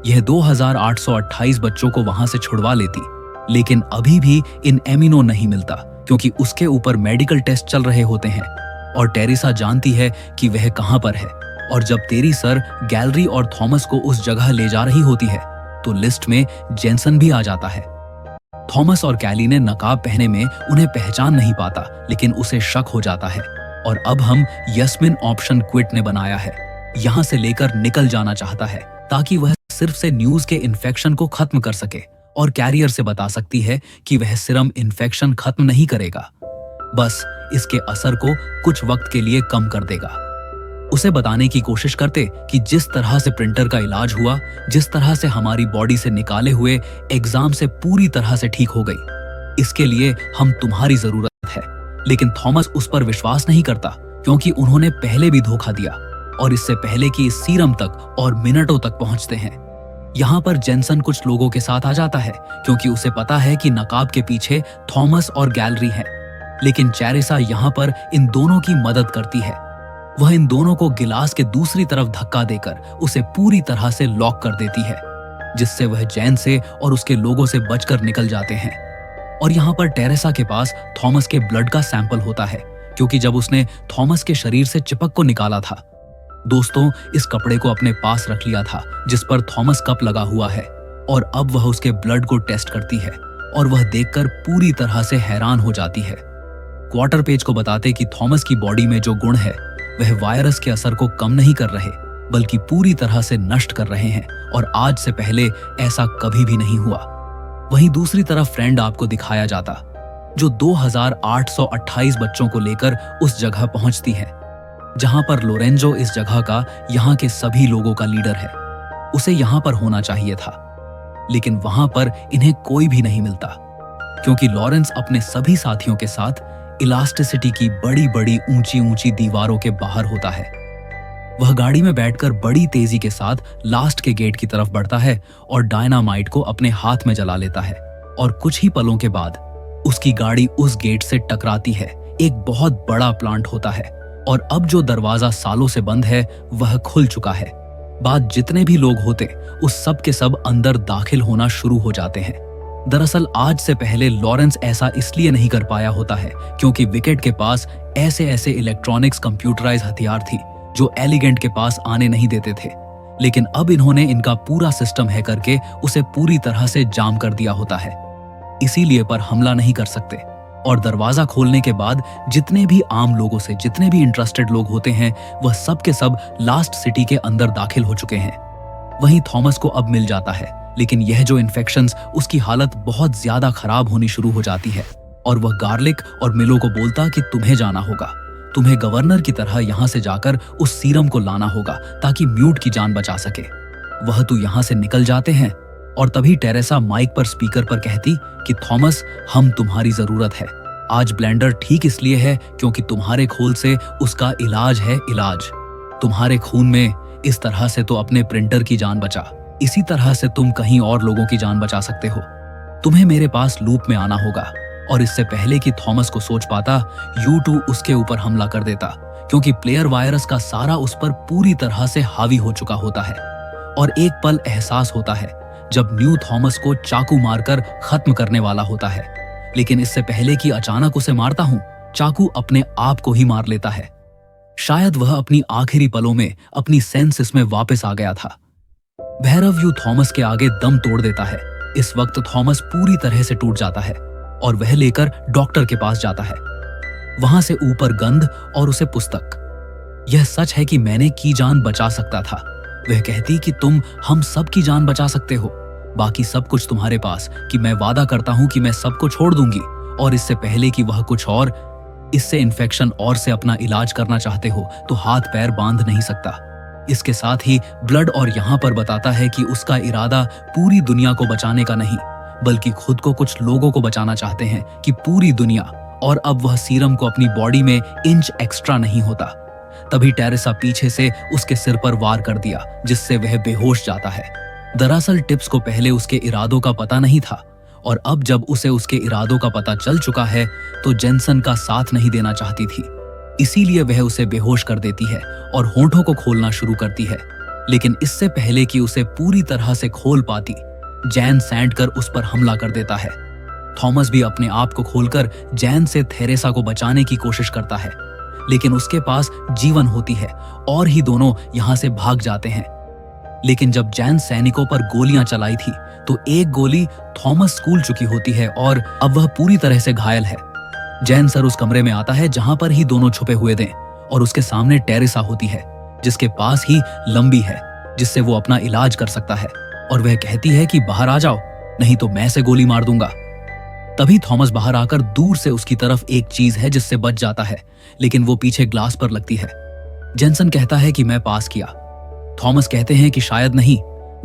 यह 2828 बच्चों को वहां से छुड़वा लेती, लेकिन अभी भी इन एमिनो नहीं मिलता क्योंकि उसके ऊपर मेडिकल टेस्ट चल रहे होते हैं और टेरेसा जानती है कि वह कहां पर है। और जब तेरी सर गैलरी और थॉमस को उस जगह ले जा रही होती है तो लिस्ट में जेनसन भी आ जाता है। थॉमस और कैली ने नकाब पहने में उन्हें पहचान नहीं पाता, लेकिन उसे शक हो जाता है। और अब हम यस्मिन ऑप्शन क्विट ने बनाया है, यहां से लेकर निकल जाना चाहता है ताकि वह सिर्फ से न्यूज के इन्फेक्शन को खत्म कर सके और कैरियर से बता सकती है कि वह सिरम इन्फेक्शन खत्म नहीं करेगा, बस इसके असर को कुछ वक्त के लिए कम कर देगा। उसे बताने की कोशिश करते कि जिस तरह से प्रिंटर का इलाज हुआ, जिस तरह से हमारी बॉडी से निकाले हुए एग्जाम से पूरी तरह से ठीक हो गई, इसके लिए हम तुम्हारी जरूरत है। लेकिन थॉमस उस पर विश्वास नहीं करता क्योंकि उन्होंने पहले भी धोखा दिया और इससे पहले कि इस सीरम तक और मिनटों तक पहुंचते हैं। यहाँ पर जेनसन कुछ लोगों के साथ आ जाता है क्योंकि उसे पता है कि नकाब के पीछे थॉमस और गैलरी हैं। लेकिन टेरेसा यहाँ पर इन दोनों की मदद करती है। वह इन दोनों को गिलास के दूसरी तरफ धक्का देकर उसे पूरी तरह से लॉक कर देती है, जिससे वह जैन से और उसके लोगों से बचकर निकल जाते हैं। और यहाँ पर टेरेसा के पास थॉमस के ब्लड का सैंपल होता है क्योंकि जब उसने थॉमस के शरीर से चिपक को निकाला था, दोस्तों इस कपड़े को अपने पास रख लिया था जिस पर थॉमस कप लगा हुआ है। और अब वह उसके ब्लड को टेस्ट करती है और वह देखकर पूरी तरह से हैरान हो जाती है। क्वार्टर पेज को बताते कि थॉमस की बॉडी में जो गुण है वह वायरस के असर को कम नहीं कर रहे बल्कि पूरी तरह से नष्ट कर रहे हैं और आज से पहले ऐसा कभी भी नहीं हुआ। वहीं दूसरी तरफ फ्रेंड आपको दिखाया जाता जो 2828 बच्चों को लेकर उस जगह पहुंचती है जहां पर लोरेंजो इस जगह का यहाँ के सभी लोगों का लीडर है। उसे यहाँ पर होना चाहिए था, लेकिन वहां पर इन्हें कोई भी नहीं मिलता क्योंकि लॉरेंस अपने सभी साथियों के साथ इलास्टिसिटी की बड़ी बड़ी ऊंची ऊंची दीवारों के बाहर होता है। वह गाड़ी में बैठकर बड़ी तेजी के साथ लास्ट के गेट की तरफ बढ़ता है और डायनामाइट को अपने हाथ में जला लेता है। और कुछ ही पलों के बाद उसकी गाड़ी उस गेट से टकराती है। एक बहुत बड़ा प्लांट होता है और अब जो दरवाजा सालों से बंद है वह खुल चुका है। बाद जितने भी लोग होते उस सब के सब अंदर दाखिल होना शुरू हो जाते हैं। दरअसल आज से पहले लॉरेंस ऐसा इसलिए नहीं कर पाया होता है क्योंकि विकेट के पास ऐसे ऐसे इलेक्ट्रॉनिक्स कंप्यूटराइज हथियार थी जो एलिगेंट के पास आने नहीं देते थे। लेकिन अब इन्होंने इनका पूरा सिस्टम है करके उसे पूरी तरह से जाम कर दिया होता है, इसीलिए पर हमला नहीं कर सकते। और दरवाजा खोलने के बाद जितने भी आम लोगों से जितने भी इंटरेस्टेड लोग होते हैं वह सब के सब लास्ट सिटी के अंदर दाखिल हो चुके हैं। वहीं थॉमस को अब मिल जाता है, लेकिन यह जो इन्फेक्शंस, उसकी हालत बहुत ज्यादा खराब होनी शुरू हो जाती है और वह गार्लिक और मिलो को बोलता कि तुम्हें जाना होगा, तुम्हें गवर्नर की तरह यहाँ से जाकर उस सीरम को लाना होगा ताकि म्यूट की जान बचा सके। वह तो यहाँ से निकल जाते हैं और तभी टेरेसा माइक पर स्पीकर पर कहती कि थॉमस, हम तुम्हारी जरूरत है। आज ब्लेंडर ठीक इसलिए है क्योंकि तुम्हारे खोल से उसका इलाज है इलाज। तुम्हारे खून में इस तरह से तो अपने प्रिंटर की जान बचा, इसी तरह से तुम कहीं और लोगों की जान बचा सकते हो। तुम्हें मेरे पास लूप में आना होगा। और इससे पहले कि थॉमस को सोच पाता, U2 उसके ऊपर हमला कर देता क्योंकि प्लेयर वायरस का सारा उस पर पूरी तरह से हावी हो चुका होता है। और एक पल एहसास होता है जब न्यू थॉमस को चाकू मारकर खत्म करने वाला होता है, लेकिन इससे पहले कि अचानक उसे मारता हूं, चाकू अपने आप को ही मार लेता है। शायद वह अपनी आखिरी पलों में अपनी सेंसेस में वापस आ गया था। भैरव यू थॉमस के आगे दम तोड़ देता है। इस वक्त थॉमस पूरी तरह से टूट जाता है और वह लेकर डॉक्टर के पास जाता है। वहां से ऊपर गंध और उसे पुस्तक। यह सच है कि मैंने की जान बचा सकता था। वह कहती कि तुम हम सब की जान बचा सकते हो, बाकी सब कुछ तुम्हारे पास, कि मैं वादा करता हूं कि मैं सबको छोड़ दूंगी। और इससे पहले कि वह कुछ और इससे इन्फेक्शन और से अपना इलाज करना चाहते हो तो हाथ पैर बांध नहीं सकता। इसके साथ ही ब्लड और यहाँ पर बताता है कि उसका इरादा पूरी दुनिया को बचाने का नहीं बल्कि खुद को कुछ लोगों को बचाना चाहते हैं कि पूरी दुनिया। और अब वह सीरम को अपनी बॉडी में इंच एक्स्ट्रा नहीं होता। तभी टेरेसा पीछे से उसके सिर पर वार कर दिया, जिससे वह बेहोश जाता है। दरअसल टिप्स को पहले उसके इरादों का पता नहीं था, और अब जब उसे उसके इरादों का पता चल चुका है तो जेनसन का साथ नहीं देना चाहती थी। इसीलिए वह उसे बेहोश कर देती है और होंठों को खोलना शुरू करती है। लेकिन इससे पहले कि उसे पूरी तरह से खोल पाती, जैन सैंड कर उस पर हमला कर देता है। थॉमस भी अपने आप को खोलकर जैन से थेरेसा को बचाने की कोशिश करता है, लेकिन उसके पास जीवन होती है और ही दोनों यहां से भाग जाते हैं। लेकिन जब जैन सैनिकों पर गोलियां चलाई थी तो एक गोली थॉमस स्कूल चुकी होती है और अब वह पूरी तरह से घायल है। जैन सर उस कमरे में आता है जहां पर ही दोनों छुपे हुए थे, और उसके सामने टेरेसा होती है, जिसके पास ही लंबी है, जिससे वो अपना इलाज कर सकता है। और वह कहती है कि बाहर आ जाओ, नहीं तो मैं से गोली मार दूंगा। तभी थॉमस बाहर आकर दूर से उसकी तरफ एक चीज है जिससे बच जाता है, लेकिन वो पीछे ग्लास पर लगती है। जेनसन कहता है कि मैं पास किया। थॉमस कहते हैं कि शायद नहीं,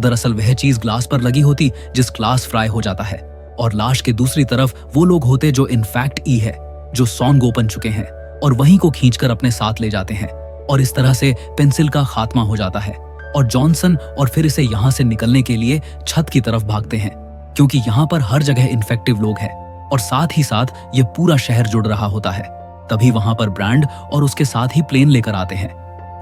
दरअसल वह चीज ग्लास पर लगी होती जिस ग्लास फ्राई हो जाता है, और लाश के दूसरी तरफ वो लोग होते जो इनफैक्ट ई है, जो सॉन्ग ओपन चुके हैं और वहीं को खींचकर अपने साथ ले जाते हैं। और इस तरह से पेंसिल का खात्मा हो जाता है और जॉनसन और फिर इसे यहाँ से निकलने के लिए छत की तरफ भागते हैं, क्योंकि यहाँ पर हर जगह इन्फेक्टिव लोग हैं और साथ ही साथ ये पूरा शहर जुड़ रहा होता है। तभी वहां पर ब्रांड और उसके साथ ही प्लेन लेकर आते हैं,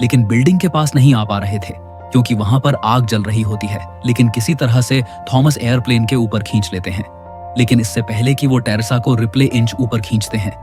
लेकिन बिल्डिंग के पास नहीं आ पा रहे थे क्योंकि वहां पर आग जल रही होती है। लेकिन किसी तरह से थॉमस एयरप्लेन के ऊपर खींच लेते हैं, लेकिन इससे पहले कि वो टेरेसा को रिप्ले इंच ऊपर खींचते हैं,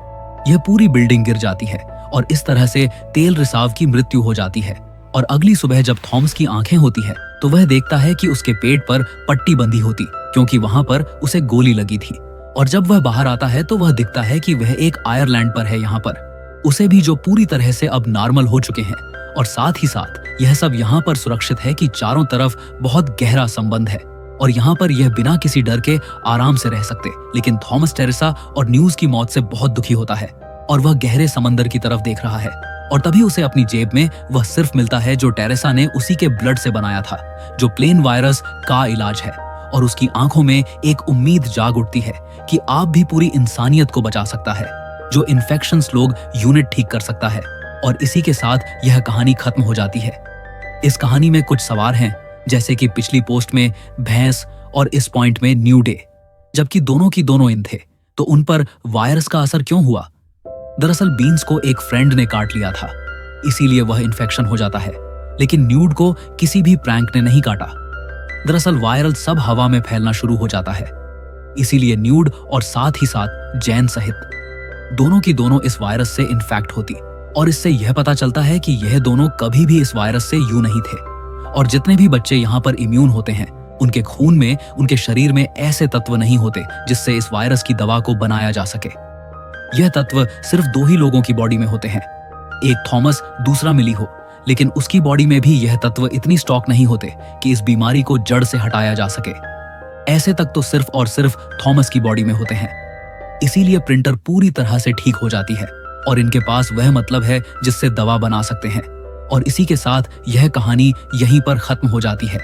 यह पूरी बिल्डिंग गिर जाती है और इस तरह से तेल रिसाव की मृत्यु हो जाती है। और अगली सुबह जब थॉमस की आंखें होती है तो वह देखता है कि उसके पेट पर पट्टी बंधी होती, क्योंकि वहां पर उसे गोली लगी थी। और जब वह बाहर आता है तो वह दिखता है कि वह एक आयरलैंड पर है, यहाँ पर उसे भी, जो पूरी तरह से अब नॉर्मल हो चुके हैं। और साथ ही साथ यह सब यहाँ पर सुरक्षित है कि चारों तरफ बहुत गहरा संबंध है और यहाँ पर यह बिना किसी डर के आराम से रह सकते। लेकिन थॉमस टेरेसा और न्यूज की मौत से बहुत दुखी होता है और वह गहरे समंदर की तरफ देख रहा है। और तभी उसे अपनी जेब में वह सिर्फ मिलता है जो टेरेसा ने उसी के ब्लड से बनाया था, जो प्लेन वायरस का इलाज है। और उसकी आंखों में एक उम्मीद जाग उठती है कि आप भी पूरी इंसानियत को बचा सकता है, जो इन्फेक्शंस लोग यूनिट ठीक कर सकता है। और इसी के साथ यह कहानी खत्म हो जाती है। इस कहानी में कुछ सवाल हैं, जैसे कि पिछली पोस्ट में भैंस और इस पॉइंट में न्यू डे, जबकि दोनों की दोनों इन थे, तो उन पर वायरस का असर क्यों हुआ? दरअसल बीन्स को एक फ्रेंड ने काट लिया था, इसीलिए वह इन्फेक्शन हो जाता है, लेकिन न्यूड को किसी भी प्रैंक ने नहीं काटा। दरअसल वायरल सब हवा में फैलना शुरू हो जाता है, इसीलिए न्यूड और साथ ही साथ जैन सहित दोनों की दोनों इस वायरस से इन्फेक्ट होती। और इससे यह पता चलता है कि यह दोनों कभी भी इस वायरस से यूं नहीं थे। और जितने भी बच्चे यहाँ पर इम्यून होते हैं, उनके खून में, उनके शरीर में ऐसे तत्व नहीं होते जिससे इस वायरस की दवा को बनाया जा सके। यह तत्व सिर्फ दो ही लोगों की बॉडी में होते हैं, एक थॉमस, दूसरा मिली हो, लेकिन उसकी बॉडी में भी यह तत्व इतनी स्टॉक नहीं होते कि इस बीमारी को जड़ से हटाया जा सके। ऐसे तक तो सिर्फ और सिर्फ थॉमस की बॉडी में होते हैं। इसीलिए प्रिंटर पूरी तरह से ठीक हो जाती है और इनके पास वह मतलब है जिससे दवा बना सकते हैं। और इसी के साथ यह कहानी यहीं पर खत्म हो जाती है।